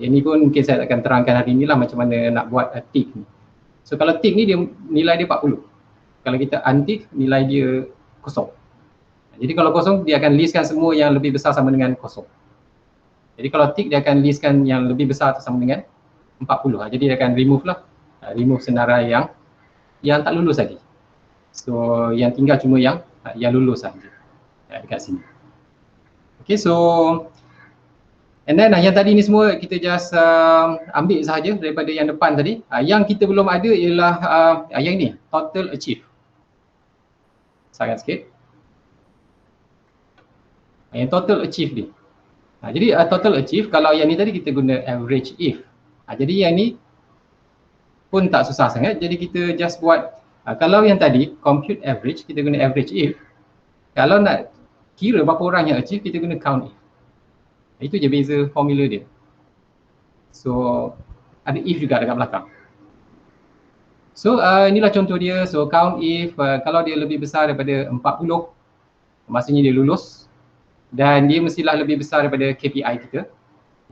Yang ni pun mungkin saya akan terangkan hari ni lah macam mana nak buat tick ni. So kalau tick ni dia nilai dia 40. Kalau kita untick nilai dia kosong. Jadi kalau kosong dia akan listkan semua yang lebih besar sama dengan kosong. Jadi kalau tick dia akan listkan yang lebih besar atau sama dengan 40. Jadi dia akan remove lah. Remove senarai yang tak lulus lagi. So yang tinggal cuma yang lulus saja dekat sini. Okay, so and then yang tadi ni semua kita just ambil sahaja daripada yang depan tadi. Yang kita belum ada ialah yang ni, total achieve. Sangat sikit. Yang total achieve ni. Jadi total achieve, kalau yang ni tadi kita guna average if. Jadi yang ni pun tak susah sangat. Jadi kita just buat, kalau yang tadi compute average, kita guna average if. Kalau nak kira berapa orang yang achieve, kita guna count if. Itu je beza formula dia. So ada if juga dekat belakang. So inilah contoh dia. So count if, kalau dia lebih besar daripada 40, maksudnya dia lulus. Dan dia mestilah lebih besar daripada KPI kita,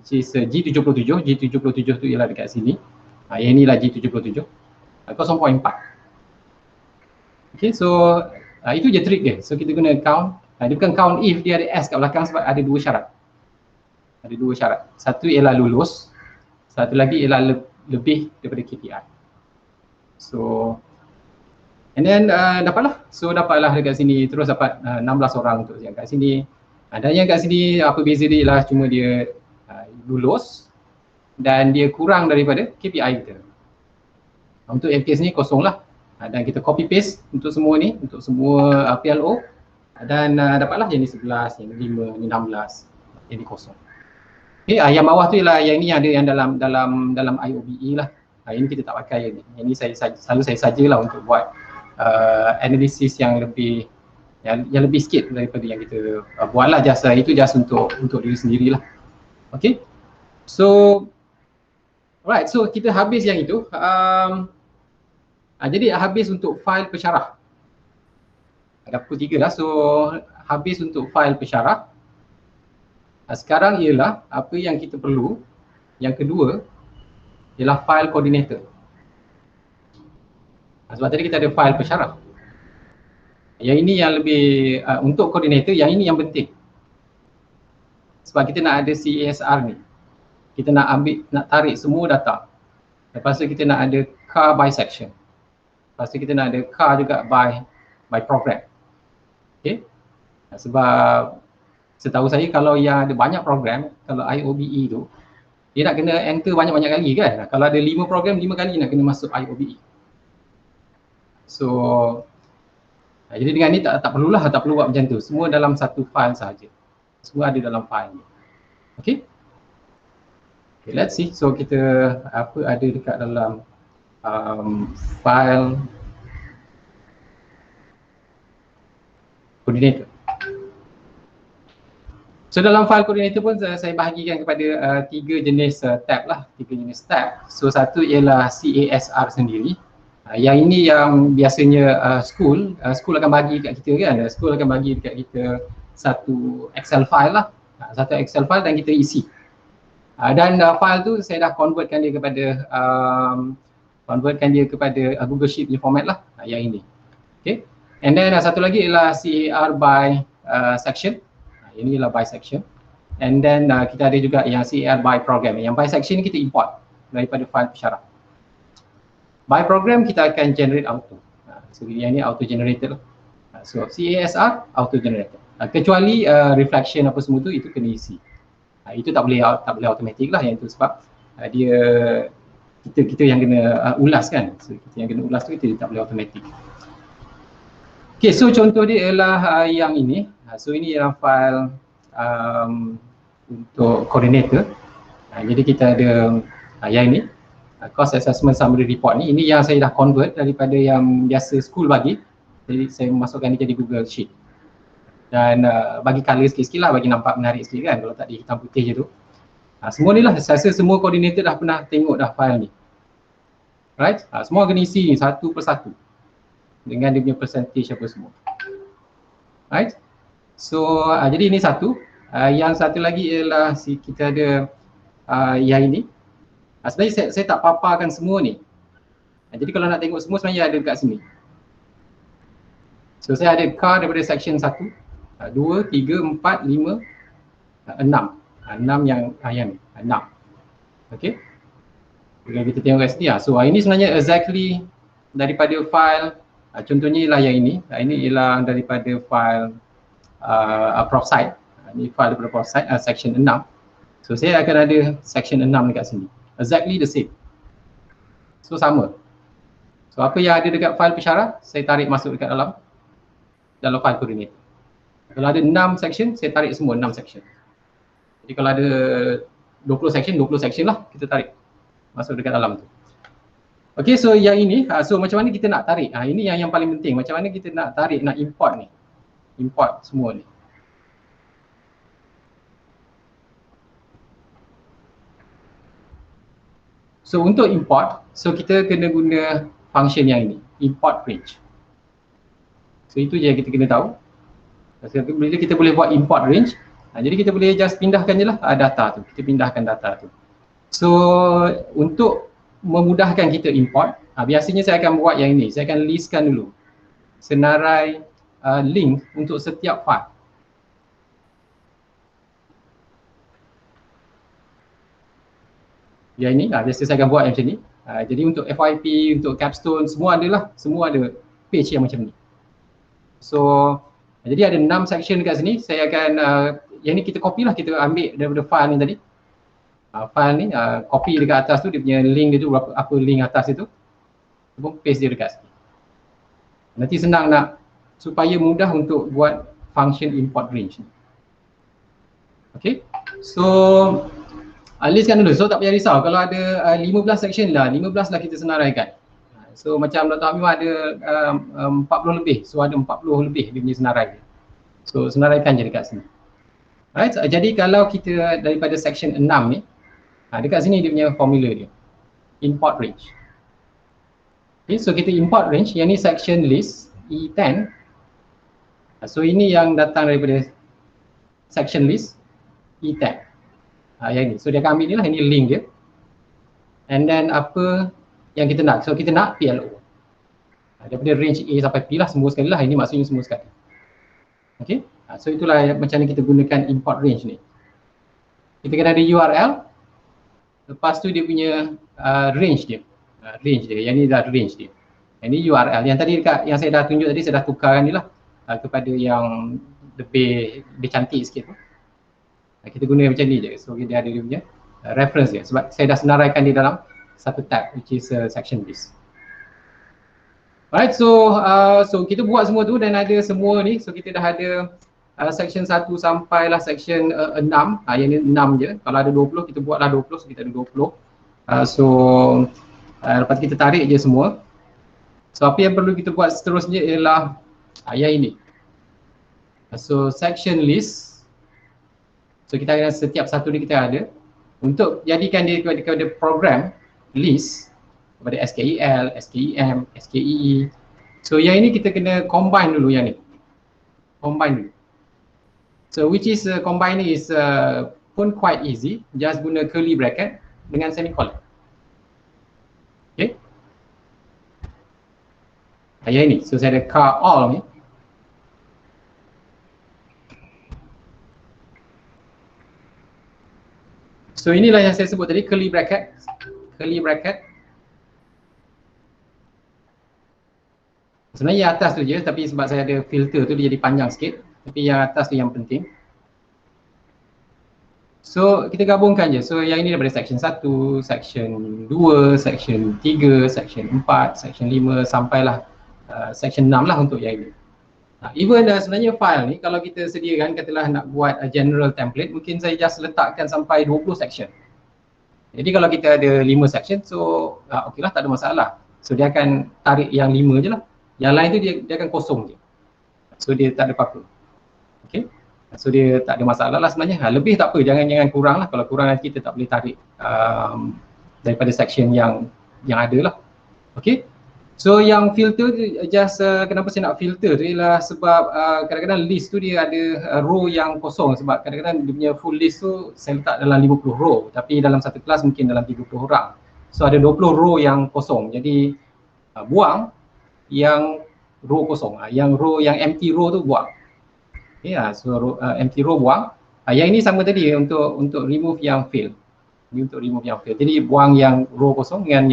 which is G77. G77 tu ialah dekat sini. Yang inilah G77. 0.4. Okay, so itu je trik dia. So kita guna count. Dia bukan count if, dia ada S kat belakang sebab ada dua syarat. Ada dua syarat. Satu ialah lulus, satu lagi ialah lebih daripada KPI. So and then dapatlah. So dapatlah dekat sini, terus dapat 16 orang untuk yang kat sini. Dan yang kat sini apa beza dia ialah cuma dia lulus dan dia kurang daripada KPI kita. Untuk yang case ni kosong lah. Dan kita copy paste untuk semua ni, untuk semua PLO. Dan dapatlah yang ni 11, yang ni 5, yang ni 16, yang ni kosong. Okay, yang bawah tu ialah yang ni ada yang dalam IOBE lah. Yang ni kita tak pakai yang ni. Yang ni selalu saya sajalah untuk buat analisis yang lebih sikit daripada yang kita buatlah. Itu just untuk diri sendirilah. Okay. So alright, so kita habis yang itu. Jadi habis untuk file pensyarah. Ada pukul 3 dah. So habis untuk file pensyarah. Sekarang ialah apa yang kita perlu. Yang kedua ialah file coordinator. Sebab tadi kita ada file pensyarah. Yang ini yang lebih untuk coordinator, yang ini yang penting. Sebab kita nak ada CASR ni. Kita nak tarik semua data. Lepas tu kita nak ada car by section. Lepas tu kita nak ada car juga by program. Okay. Sebab setahu saya kalau yang ada banyak program, kalau IOBE tu, dia nak kena enter banyak-banyak kali kan. Kalau ada 5 program, 5 kali nak kena masuk IOBE. So jadi dengan ni tak perlu buat macam tu. Semua dalam satu file sahaja. Semua ada dalam file ni. Okay. Okay, let's see. So kita apa ada dekat dalam file coordinator. So dalam file coordinator pun saya bahagikan kepada 3 jenis tab lah, 3 jenis tab. So satu ialah CASR sendiri. Yang ini yang biasanya school akan bagi dekat kita kan. School akan bagi dekat kita satu Excel file lah. Satu Excel file dan kita isi. Dan file tu saya dah convertkan dia kepada Google Sheet punya format lah, yang ini. Okay. And then satu lagi ialah CAR by section. Ini ialah by section. And then kita ada juga yang CAR by program. Yang by section ni kita import daripada file pesara. By program kita akan generate auto. So yang ni auto generated lah. So CASR auto generated. Kecuali reflection apa semua tu itu kena isi. Itu tak boleh automatic lah, yang itu sebab dia kita yang kena ulas kan. So kita yang kena ulas tu kita tak boleh automatic. Okay, so contoh dia ialah yang ini. So ini ialah file untuk coordinator. Jadi kita ada yang ini, cost assessment summary report ni. Ini yang saya dah convert daripada yang biasa school bagi. Jadi saya masukkan dia jadi Google Sheet. Dan bagi colour sikit-sikit lah, bagi nampak menarik sikit kan, kalau tak di hitam putih je tu. Semua ni lah, saya rasa semua coordinator dah pernah tengok dah file ni. Right? Semua kena isi ni satu persatu dengan dia punya percentage apa semua. Right? So jadi ini satu. Yang satu lagi ialah kita ada yang ini. Sebenarnya saya tak paparkan semua ni. Jadi kalau nak tengok semua sebenarnya ada dekat sini. So saya ada car daripada section 1, 2, 3, 4, 5, 6. 6 yang ni, 6. Okay. Bila kita tengok kat sini, so ini sebenarnya exactly daripada file, contohnya ialah yang ini. Ini ialah daripada file ProfSite. Ini file daripada ProfSite, section 6. So saya akan ada section 6 dekat sini. Exactly the same. So sama. So apa yang ada dekat file pesara, saya tarik masuk dekat dalam file coordinator. Kalau ada 6 section, saya tarik semua 6 section. Jadi kalau ada 20 section lah kita tarik masuk dekat dalam tu. Okay, so yang ini, so macam mana kita nak tarik? Ini yang paling penting, macam mana kita nak tarik, nak import ni. Import semua ni. So untuk import, so kita kena guna function yang ini, import range. So itu je yang kita kena tahu. Bila kita boleh buat import range, jadi kita boleh just pindahkan je lah data tu, kita pindahkan data tu. So untuk memudahkan kita import, biasanya saya akan buat yang ini, saya akan listkan dulu senarai link untuk setiap file. Yang ini, biasa saya akan buat macam ni. Jadi untuk FYP, untuk capstone, semua ada page yang macam ni. So jadi ada 6 section dekat sini, saya akan yang ni kita copy lah, kita ambil daripada file ni tadi. File ni, copy dekat atas tu, dia punya link dia tu, apa link atas itu, kita paste dia dekat sini. Nanti senang nak, supaya mudah untuk buat function import range ni. Okay, so listkan dulu, so tak payah risau kalau ada 15 section lah, 15 lah kita senaraikan. So macam Dr. Hamim ada 40 lebih, so ada 40 lebih dia punya senarai dia. So senaraikan je dekat sini. Right, jadi kalau kita daripada section 6 ni, dekat sini dia punya formula dia, import range. Okay, so kita import range, yang ni section list E10. So ini yang datang daripada section list E10. Yang ni, so dia akan ambil ni lah, ini link dia. And then apa yang kita nak, so kita nak PLO. Daripada range A sampai P lah, semua sekali lah, ini maksudnya semua sekali. Okay, so itulah macam mana kita gunakan import range ni. Kita kena ada URL, lepas tu dia punya range dia. Yang ni dah range dia. Yang ni URL, yang tadi dekat, yang saya dah tunjuk tadi, saya dah tukarkan ni lah kepada yang lebih cantik sikit tu. Kita guna macam ni je, so dia ada dia punya reference dia, sebab saya dah senaraikan di dalam satu tab which is section list. Alright, so kita buat semua tu dan ada semua ni, so kita dah ada section 1 sampailah section 6. Yang ni 6 je. Kalau ada 20 kita buatlah 20, so kita ada 20. Lepas tu kita tarik je semua. So apa yang perlu kita buat seterusnya ialah yang ini. So section list. So kita akan setiap satu ni kita ada. Untuk jadikan dia kepada program list kepada SKEL, SKEM, SKEE. So yang ini kita kena combine dulu yang ni. Combine dulu. So which is combine ni is pun quite easy. Just guna curly bracket dengan semicolon. Okay. Yang ini. So saya ada car all ni. So inilah yang saya sebut tadi, curly bracket. Curly bracket. Sebenarnya yang atas tu je, tapi sebab saya ada filter tu dia jadi panjang sikit. Tapi yang atas tu yang penting. So kita gabungkan je. So yang ini daripada section 1, section 2, section 3, section 4, section 5 sampailah section 6 lah untuk yang ini. Even sebenarnya file ni kalau kita sediakan katalah nak buat general template, mungkin saya just letakkan sampai 20 section. Jadi kalau kita ada 5 section, so okey lah, tak ada masalah. So dia akan tarik yang 5 je lah. Yang lain tu dia akan kosong je. So dia tak ada apa-apa. Okay. So dia tak ada masalah lah sebenarnya. Lebih tak apa, jangan kurang lah. Kalau kurang nanti kita tak boleh tarik daripada section yang ada lah. Okay. So yang filter tu just kenapa saya nak filter tu ialah sebab kadang-kadang list tu dia ada row yang kosong, sebab kadang-kadang dia punya full list tu saya letak dalam 50 row, tapi dalam satu kelas mungkin dalam 30 orang. So ada 20 row yang kosong, jadi buang yang row kosong, yang row yang empty row tu buang. Okay, so empty row buang. Yang ini sama tadi untuk remove yang fail. Ini untuk remove yang fail. Jadi buang yang row kosong dengan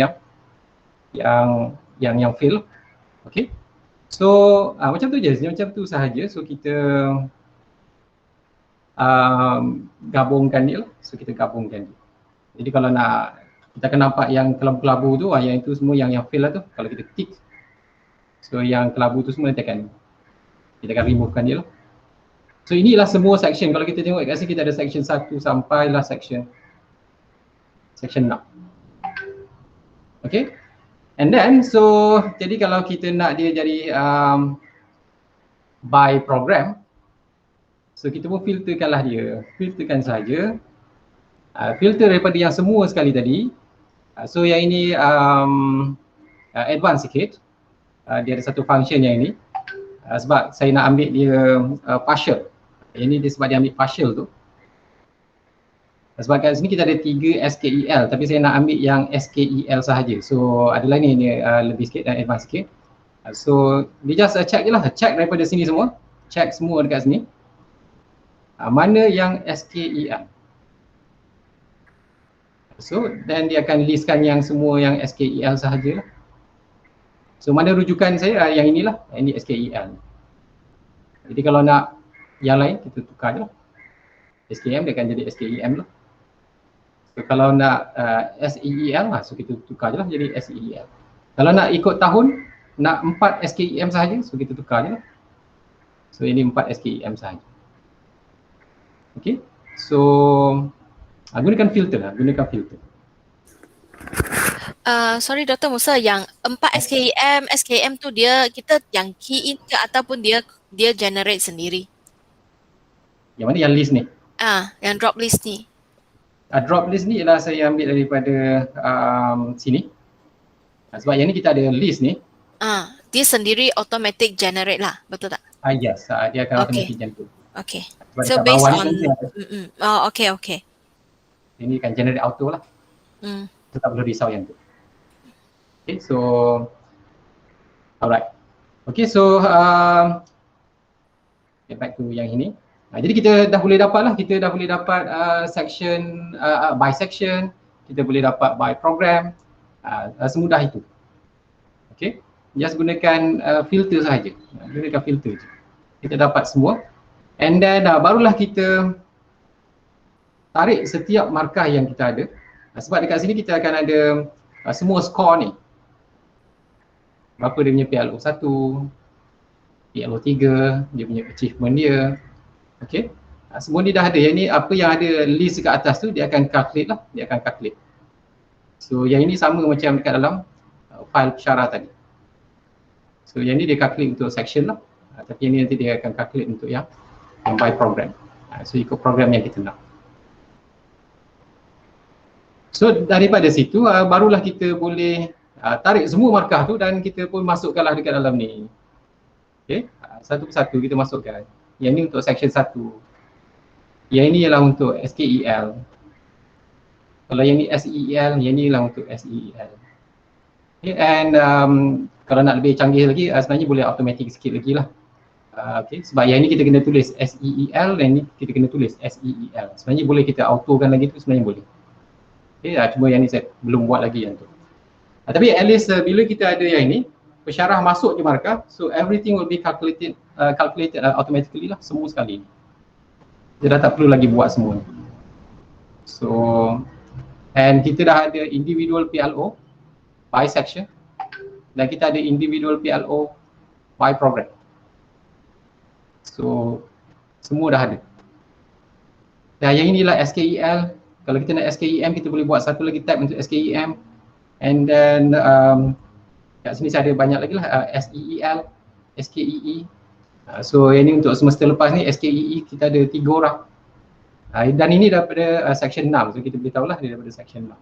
yang fail. Okay. So macam tu je, macam tu sahaja. So kita gabungkan dia lah. So kita gabungkan dia. Jadi kalau nak kita akan nampak yang kelabu-kelabu tu, yang itu semua yang fail lah tu. Kalau kita tick, so yang kelabu tu semua nanti kita akan removekan dia lah. So inilah semua section. Kalau kita tengok kat sini kita ada section 1 sampailah section 6. Okay. And then so jadi kalau kita nak dia jadi by program, so kita pun filterkanlah dia. Filterkan saja. Filter daripada yang semua sekali tadi. So yang ini advance sikit. Dia ada satu function yang ini. Sebab saya nak ambil dia partial. Yang ini dia sebab dia ambil partial tu. Sebab kat sini kita ada 3 SKEL, tapi saya nak ambil yang SKEL sahaja. So adalah ni lebih sikit dan advance sikit. So dia just check je lah, check daripada sini semua. Check semua dekat sini. Mana yang SKEL. So then dia akan listkan yang semua yang SKEL sahaja lah. So mana rujukan saya, yang inilah, ini SKEL. Jadi kalau nak yang lain kita tukar je lah. SKM dia akan jadi SKEM lah. So kalau nak SEEL lah, so kita tukar je lah jadi SEEL. Kalau nak ikut tahun, nak 4 SKEM sahaja, so kita tukar je lah. So ini 4 SKEM sahaja. Okay, so gunakan filter lah, gunakan filter. Sorry Dr. Musa, yang 4 SKM tu dia kita yang key in ke ataupun dia generate sendiri? Yang mana yang list ni? Yang drop list ni. Drop list ni ialah saya ambil daripada sini. Sebab yang ni kita ada list ni. Dia sendiri automatic generate lah, betul tak? Yes, dia akan automatic generate. Okay. So based on okay. Ini akan generate auto lah. Tak perlu risau yang tu. Okay, so alright. Okay, so get back to yang ini. Jadi kita dah boleh dapat lah, kita dah boleh dapat section by section, kita boleh dapat by program, semudah itu. Okay, just gunakan filter sahaja, gunakan filter je. Kita dapat semua, and then barulah kita tarik setiap markah yang kita ada. Sebab dekat sini kita akan ada semua skor ni. Berapa dia punya PLO 1, PLO 3, dia punya achievement dia. Okay. Semua ni dah ada. Yang ni apa yang ada list kat atas tu dia akan calculate lah. Dia akan calculate. So yang ini sama macam dekat dalam file pensyarah tadi. So yang ni dia calculate untuk section lah. Tapi yang ni nanti dia akan calculate untuk yang by program. So ikut program yang kita nak. So daripada situ barulah kita boleh tarik semua markah tu dan kita pun masukkanlah dekat dalam ni. Okay. Satu persatu kita masukkan. Yang ni untuk section 1. Yang ini ialah untuk SKEL. Kalau yang ni SEEL, yang ni ialah untuk SEEL. Okay. And kalau nak lebih canggih lagi sebenarnya boleh automatic sikit lagi lah. Okay. Sebab yang ni kita kena tulis SEEL dan ni kita kena tulis SEEL. Sebenarnya boleh kita autokan lagi tu, sebenarnya boleh. Okay. Cuma yang ni saya belum buat lagi yang tu. Tapi at least bila kita ada yang ini, pensyarah masuk je markah, so everything will be calculated automatically lah, semua sekali. Dia dah tak perlu lagi buat semua. So, and kita dah ada individual PLO by section dan kita ada individual PLO by program. So, semua dah ada. Dan yang inilah SKEL. Kalau kita nak SKEM, kita boleh buat satu lagi tab untuk SKEM. And then kat sini saya ada banyak lagi lah, SEEL, SKEE. So yang ni untuk semester lepas ni SKEE kita ada 3 orang. Dan ini daripada section 6, so kita boleh tahulah dia daripada section 6.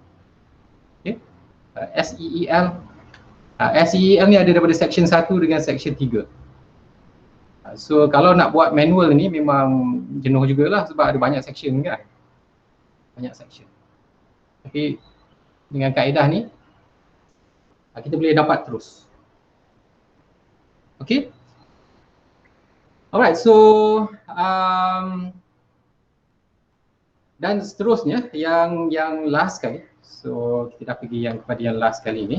Okay. SEEL. SEEL ni ada daripada section 1 dengan section 3. So kalau nak buat manual ni memang jenuh jugalah sebab ada banyak section kan. Banyak section. Tapi dengan kaedah ni kita boleh dapat terus. Okay. Alright, so dan seterusnya yang last kali. So kita dah pergi yang kepada yang last kali ni.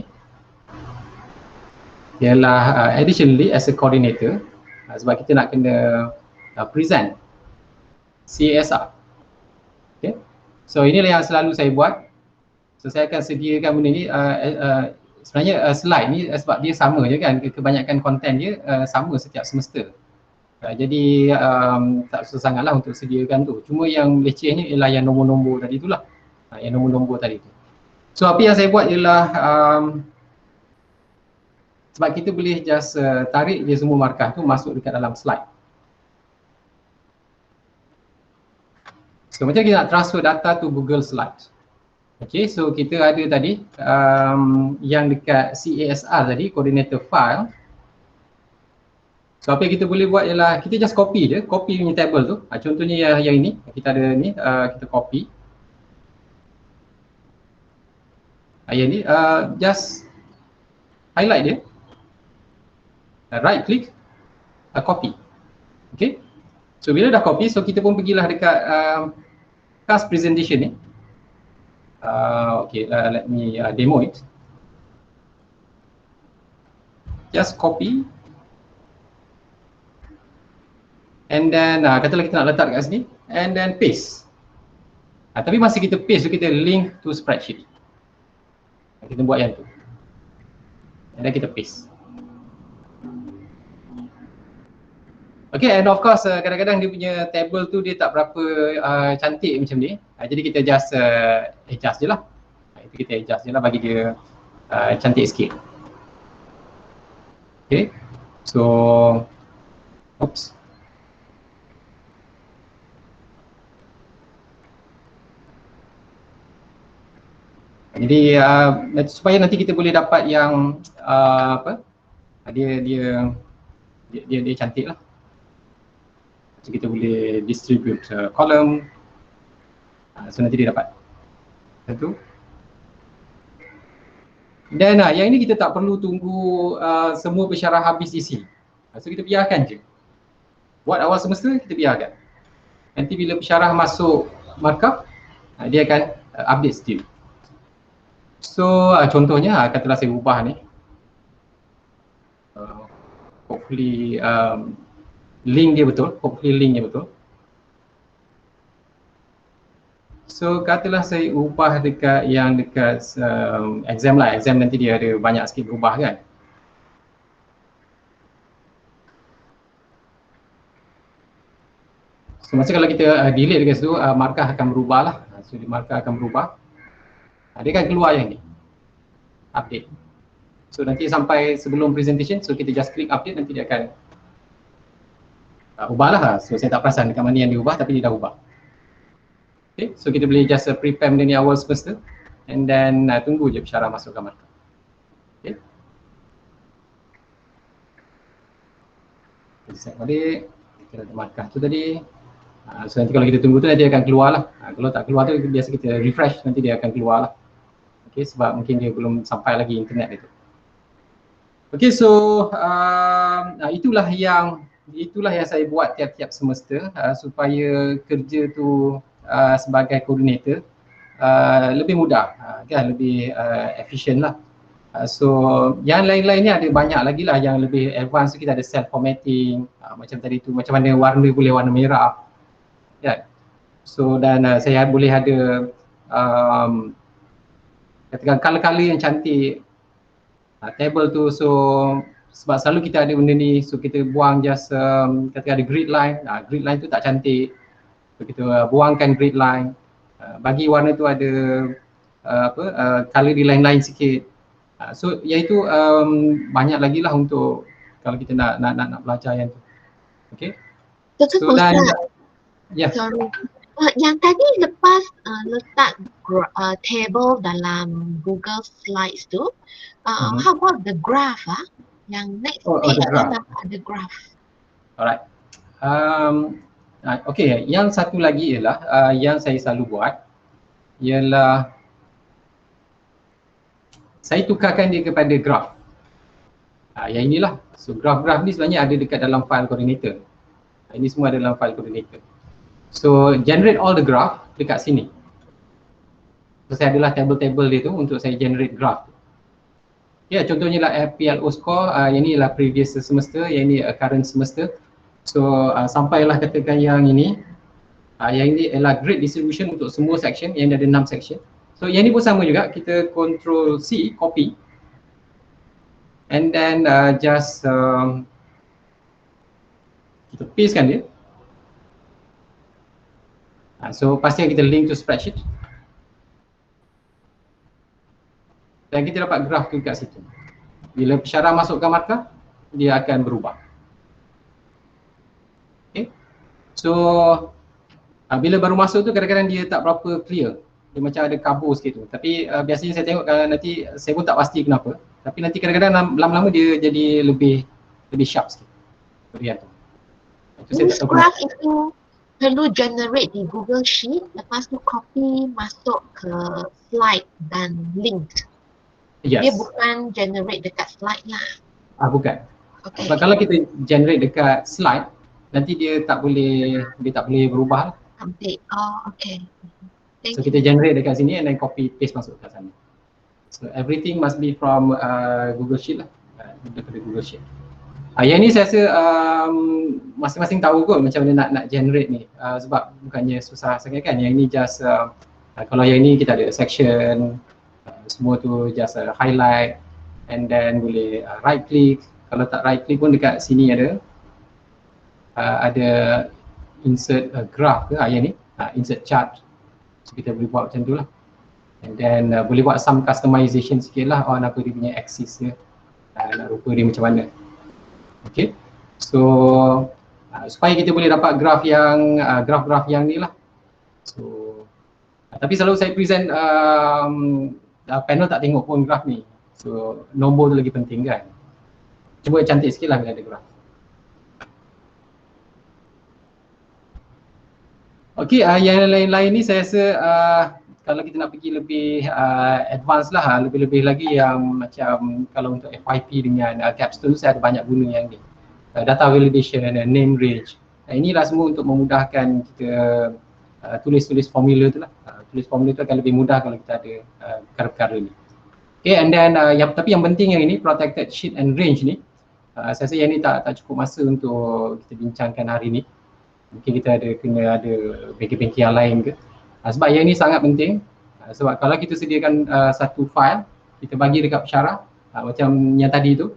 Ialah additionally as a coordinator, sebab kita nak kena present CSR. Okay. So inilah yang selalu saya buat. So saya akan sediakan benda ni sebenarnya slide ni sebab dia sama je kan, kebanyakan konten dia sama setiap semester. Jadi tak susah sangatlah untuk sediakan tu. Cuma yang lecehnya ialah yang nombor-nombor tadi itulah. Yang nombor-nombor tadi tu. So apa yang saya buat ialah sebab kita boleh just tarik je semua markah tu masuk dekat dalam slide. So macam kita nak transfer data to Google Slides. Okay, so kita ada tadi yang dekat CASR tadi, coordinator file. So apa yang kita boleh buat ialah kita just copy je, copy punya table tu. Contohnya yang ini, kita ada ni, kita copy. Yang ni just highlight dia. Right click, copy. Okay. So bila dah copy, so kita pun pergilah dekat class presentation ni. Okay, let me demo it. Just copy. And then katalah kita nak letak kat sini. And then paste. Tapi masa kita paste tu kita link to spreadsheet. Kita buat yang tu. And then kita paste. Okay, and of course kadang-kadang dia punya table tu dia tak berapa cantik macam ni. Jadi kita just adjust je lah. Itu kita adjust je lah bagi dia cantik sikit. Okay, so oops. Jadi supaya nanti kita boleh dapat yang apa? Dia cantik lah. So kita boleh distribute column. So nanti dia dapat satu. Dan yang ini kita tak perlu tunggu semua pensyarah habis isi. So kita biarkan je. Buat awal semester kita biarkan. Nanti bila pensyarah masuk markup, dia akan update still. So contohnya katalah saya ubah ni. Hopefully link dia betul, So katalah saya ubah dekat yang dekat exam lah, exam nanti dia ada banyak sikit berubah kan. So masa kalau kita delete dekat situ, markah akan berubah lah. So markah akan berubah. Dia akan keluar yang ni, update. So nanti sampai sebelum presentation, so kita just klik update, nanti dia akan ubah lah. So saya tak perasan dekat mana yang dia ubah, tapi dia dah ubah. Okay, so kita boleh just prepare benda ni awal semesta, and then tunggu je Syarah masukkan markah. Okay. Set balik, kita ada markah tu tadi. So nanti kalau kita tunggu tu nanti akan keluar lah. Kalau tak keluar tu biasa kita refresh, nanti dia akan keluar lah. Okay, sebab mungkin dia belum sampai lagi internet itu. Okay, so itulah yang saya buat tiap-tiap semester supaya kerja tu sebagai koordinator lebih mudah, kan, lebih efisien lah. So yang lain-lain ni ada banyak lagi lah yang lebih advance. Kita ada self formatting, macam tadi tu, macam mana warna boleh warna merah, kan. So dan saya boleh ada katakan color-color yang cantik, table tu. So sebab selalu kita ada benda ni, so kita buang just katakan ada grid line. Grid line tu tak cantik, so kita buangkan grid line, bagi warna tu ada color di line-line sikit. So iaitu banyak lagi lah untuk kalau kita nak belajar yang tu. Okay. So dan Sorry. Yang tadi lepas letak table dalam Google Slides tu, how about the graph? Yang next page ada graph. Alright. Okay, yang satu lagi ialah yang saya selalu buat ialah saya tukarkan dia kepada graph. Yang inilah. So graph-graph ni sebenarnya ada dekat dalam file coordinator. Ini semua ada dalam file coordinator. So generate all the graph dekat sini. So saya adalah table-table dia tu untuk saya generate graph. Ya, contohnya lah PLO score, yang ni adalah previous semester, yang ni current semester. So sampailah katakan yang ini. Yang ini adalah grade distribution untuk semua section, yang ada 6 section. So yang ni pun sama juga, kita control C, copy. And then just kita pastekan dia. So pastikan kita link to spreadsheet. Dan kita dapat graph tu kat situ. Bila Syarah masukkan markah, dia akan berubah. Okay. So bila baru masuk tu kadang-kadang dia tak berapa clear. Dia macam ada kabur sikit tu. Tapi biasanya saya tengok nanti, saya pun tak pasti kenapa. Tapi nanti kadang-kadang lama-lama dia jadi lebih sharp sikit. Lihat tu. This graph itu perlu generate di Google Sheet, lepas tu copy masuk ke slide dan link. Yes. Dia bukan generate dekat slide lah. Bukan. Okay. Sebab kalau kita generate dekat slide, nanti dia tak boleh berubah lah. Update. Oh, okay. So kita generate dekat sini and then copy paste masuk ke sana. So everything must be from Google Sheet lah. Daripada Google Sheet. Yang ni saya rasa masing-masing tahu kot macam mana nak generate ni. Sebab bukannya susah sangat kan. Yang ni just kalau yang ni kita ada section, semua tu just highlight and then boleh right click. Kalau tak right click pun dekat sini ada insert graph ke yang ni, insert chart. So kita boleh buat macam tu lah. And then boleh buat some customization sikit lah on apa dia punya axis dia, nak rupa dia macam mana. Okay, so supaya kita boleh dapat graph yang ni lah. So tapi selalu saya present panel tak tengok pun graph ni. So nombor tu lagi penting kan. Cuba cantik sikit lah bila ada graph. Okay, yang lain-lain ni saya rasa kalau kita nak pergi lebih advance lah, lebih-lebih lagi yang macam kalau untuk FYP dengan capstone saya ada banyak guna yang ni. Data validation, name range. Inilah semua untuk memudahkan kita tulis-tulis formula tu lah. Tulis formula tu akan lebih mudah kalau kita ada perkara-perkara ni. Okay, and then tapi yang penting yang ini protected sheet and range ni, saya rasa yang ni tak cukup masa untuk kita bincangkan hari ni. Mungkin kita kena ada bengkel-bengkel yang lain ke. Sebab yang ni sangat penting. Sebab kalau kita sediakan satu file, kita bagi dekat pensyarah, macam yang tadi tu,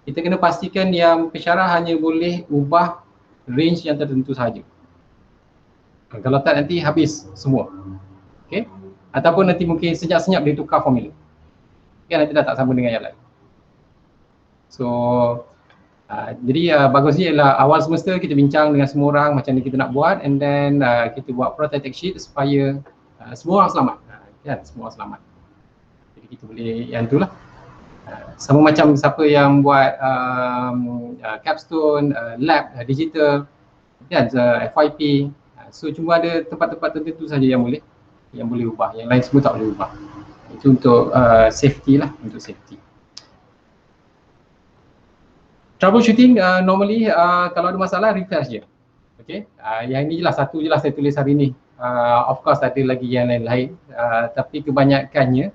kita kena pastikan yang pensyarah hanya boleh ubah range yang tertentu sahaja. Kalau tak nanti habis semua. Okay? Ataupun nanti mungkin senyap-senyap dia tukar formula. Okay, nanti dah tak sama dengan yang lain. So, jadi bagusnya ialah awal semester kita bincang dengan semua orang macam ni kita nak buat, and then kita buat prototype sheet supaya semua orang selamat. Kan, semua orang selamat. Jadi kita boleh yang itulah. Sama macam siapa yang buat capstone, lab, digital, kan, FYP. So cuma ada tempat-tempat tertentu saja yang boleh ubah, yang lain semua tak boleh ubah. Itu untuk safety lah, untuk safety. Troubleshooting normally kalau ada masalah refresh je. Okay, yang ni je lah, satu je lah saya tulis hari ni. Of course ada lagi yang lain-lain, tapi kebanyakannya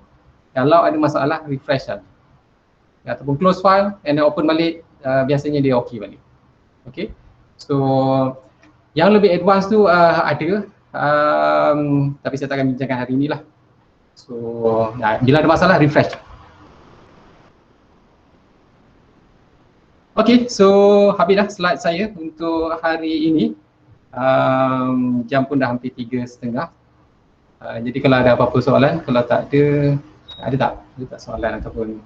kalau ada masalah refresh saja. Ataupun close file and then open balik, biasanya dia okey balik. Okay, so yang lebih advance tu ada, tapi saya takkan bincangkan hari ni lah. So bila ada masalah refresh. Okay, so habis dah slide saya untuk hari ini. Jam pun dah hampir 3:30. Jadi kalau ada apa-apa soalan, kalau tak ada, ada tak soalan ataupun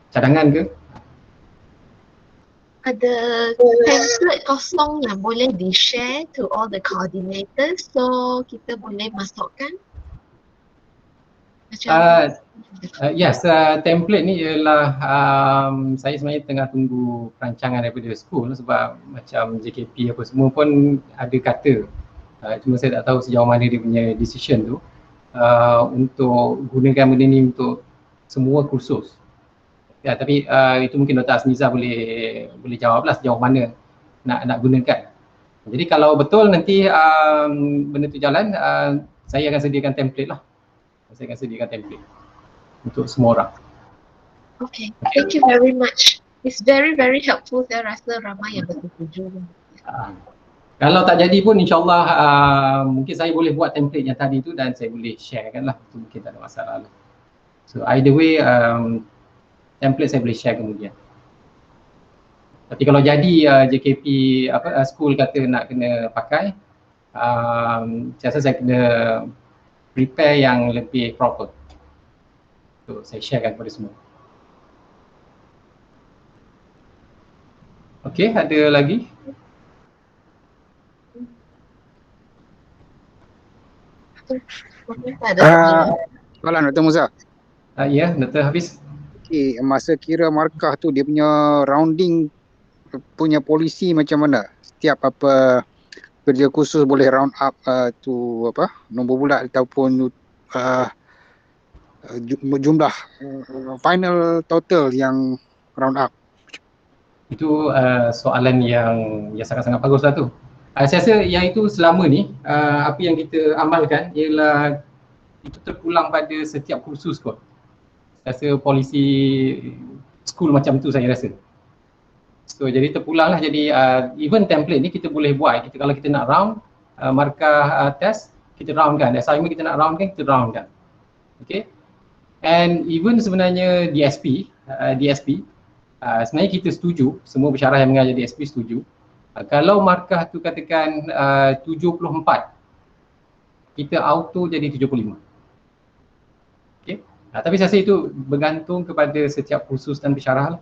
cadangan ke? Ada template kosong yang boleh di-share to all the coordinators, so kita boleh masukkan macam yes, template ni ialah saya sebenarnya tengah tunggu perancangan daripada school, sebab macam JKP apa semua pun ada kata, cuma saya tak tahu sejauh mana dia punya decision tu untuk gunakan benda ni untuk semua kursus. Ya, tapi itu mungkin Dr. Azniza boleh jawablah sejauh mana nak gunakan. Jadi kalau betul nanti benda tu jalan, saya akan sediakan template lah. Saya akan sediakan template untuk semua orang. Okay, thank you very much. It's very helpful. Saya rasa ramai yang bersetuju. Kalau tak jadi pun insyaAllah mungkin saya boleh buat template yang tadi tu dan saya boleh sharekan lah. Itu mungkin tak ada masalah lah. So either way, template saya boleh share kemudian. Tapi kalau jadi JKP school kata nak kena pakai, saya rasa saya kena prepare yang lebih proper. So saya sharekan kepada semua. Okay, ada lagi? Soalan Dr. Musa. Ya, Dr. Hafiz. Okay, masa kira markah tu dia punya rounding punya polisi macam mana? Setiap apa kerja khusus boleh round up tu apa nombor bulat ataupun jumlah final total yang round up. Itu soalan yang sangat-sangat bagus lah tu. Saya rasa yang itu selama ni apa yang kita amalkan ialah itu terpulang pada setiap kursus kot. Saya rasa polisi school macam tu saya rasa. So jadi terpulang lah, jadi even template ni kita boleh buat. Kalau kita nak round markah test, kita round kan. Assignment kita nak round kan, kita round kan. Okay. And even sebenarnya DSP sebenarnya kita setuju, semua pensyarah yang mengajar DSP setuju. Kalau markah tu katakan 74, kita auto jadi 75. Okay. Tapi saya rasa itu bergantung kepada setiap kursus dan pensyarah lah.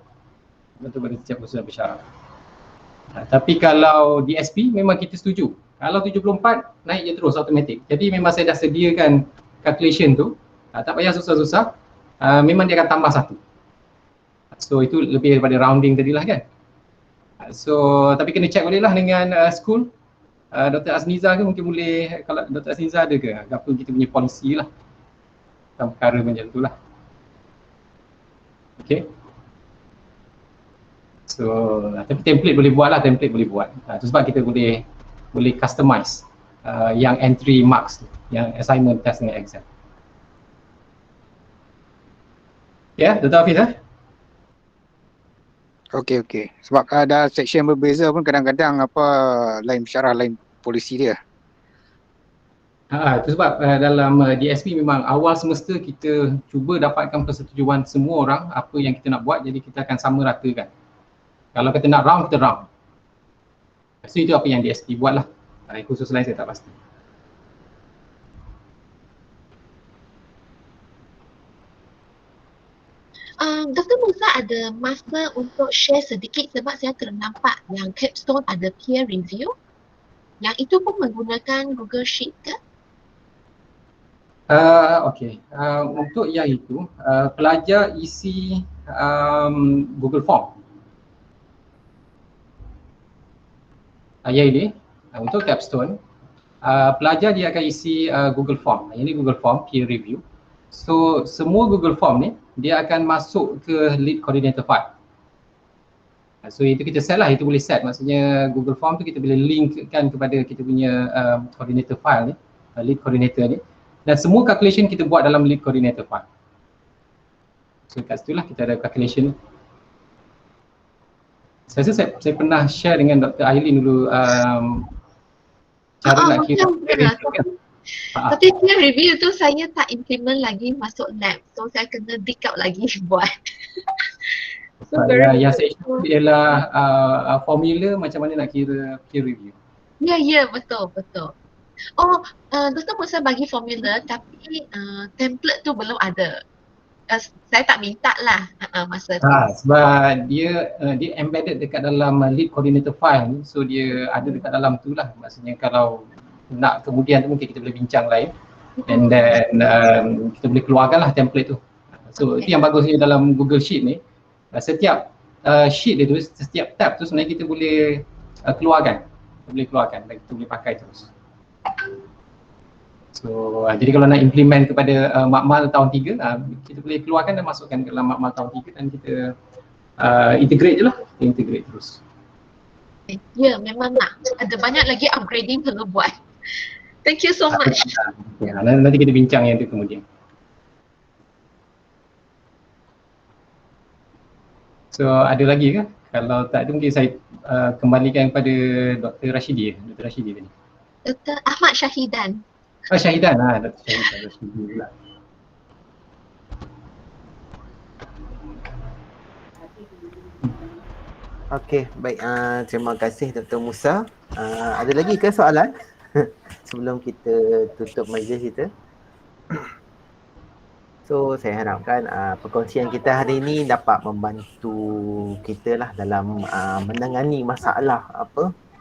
Bergantung pada setiap kursus dan pensyarah. Tapi kalau DSP memang kita setuju. Kalau 74 naik je terus automatik. Jadi memang saya dah sediakan calculation tu. Tak payah susah-susah. Memang dia akan tambah satu. So itu lebih daripada rounding tadi lah kan. So tapi kena check boleh lah dengan school. Dr. Azniza ke mungkin boleh, kalau Dr. Azniza ada ke apa kita punya polisi lah tentang perkara macam tu lah. Okay. So tapi template boleh buat lah, template boleh buat. Itu sebab kita boleh customize yang entry marks tu, yang assignment, test dengan exam. Ya, Dr. Hafiz Okey. Sebab ada section berbeza pun kadang-kadang lain pensyarah, lain polisi dia. Itu sebab dalam DSP memang awal semester kita cuba dapatkan persetujuan semua orang apa yang kita nak buat, jadi kita akan sama ratakan. Kalau kita nak round, kita round. So itu apa yang DSP buat lah. Khusus lain saya tak pasti. Dr. Musa ada masa untuk share sedikit sebab saya ternampak yang capstone ada peer review. Yang itu pun menggunakan Google Sheet ke? Okey. Untuk yang itu, pelajar isi Google Form. Yang ini, untuk capstone, pelajar dia akan isi Google Form. Ini Google Form peer review. So, semua Google Form ni, dia akan masuk ke lead coordinator file. So itu kita set lah, itu boleh set. Maksudnya Google Form tu kita boleh linkkan kepada kita punya coordinator file ni, lead coordinator ni. Dan semua calculation kita buat dalam lead coordinator file. So kat situ lah kita ada calculation. Saya rasa saya pernah share dengan Dr. Aileen dulu cara nak kira. Tapi peer review tu saya tak implement lagi masuk lab. So saya kena dig out lagi buat. So, yang saya share ialah formula macam mana nak kira peer review. Ya, betul. Oh, Dr. Musa bagi formula tapi template tu belum ada. Saya tak minta lah masa tu. Sebab dia embedded dekat dalam lead coordinator file ni. So dia ada dekat dalam tu lah. Maksudnya kalau nak kemudian tu mungkin kita boleh bincang lain. And then kita boleh keluarkan lah template tu. So itu yang bagusnya dalam Google Sheet ni. Setiap sheet dia tu, setiap tab tu sebenarnya kita boleh keluarkan. Kita boleh keluarkan dan kita boleh pakai terus. So jadi kalau nak implement kepada makmal tahun 3, kita boleh keluarkan dan masukkan ke dalam makmal tahun 3 dan kita integrate je lah. Kita integrate terus. Ya, memang nak. Ada banyak lagi upgrading perlu buat. Thank you so much. Nanti kita bincang yang tu kemudian. So ada lagi ke? Kalau tak ada mungkin saya kembalikan kepada Dr. Rashidi. Dr. Rashidi tadi. Dr. Ahmad Syahidan. Syahidan, Dr. Syahidan Rashidi pula. Okey, baik. Terima kasih Dr. Musa. Ada lagi ke soalan sebelum kita tutup majlis kita? So saya harapkan perkongsian kita hari ini dapat membantu kita lah dalam menangani masalah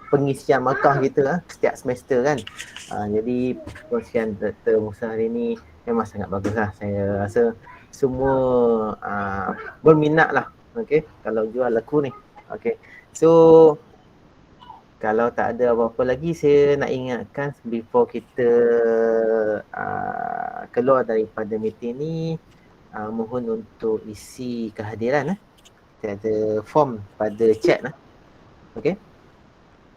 pengisian markah kita setiap semester kan. Jadi perkongsian Dr. Musa hari ini memang sangat bagus lah. Saya rasa semua berminat lah. Okay, kalau jual laku ni. Okay, so kalau tak ada apa-apa lagi, saya nak ingatkan before kita keluar daripada meeting ni, mohon untuk isi kehadiran. Kita ada form pada chat lah. Okay.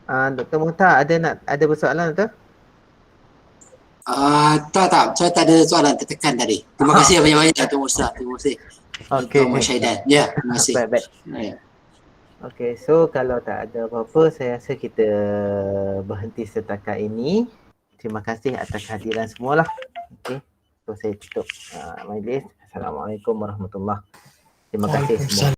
Dr. Muhtar ada persoalan Dr? Tak, saya tak ada soalan, tertekan tadi. Terima kasih banyak-banyak Dr. Musa. Terima kasih. Okay. Dr. Syahidan. Ya, terima kasih. Baik. Okay, so kalau tak ada apa-apa, saya rasa kita berhenti setakat ini. Terima kasih atas kehadiran semualah. Okay, so saya tutup majlis. Assalamualaikum warahmatullahi wabarakatuh. Terima kasih semua.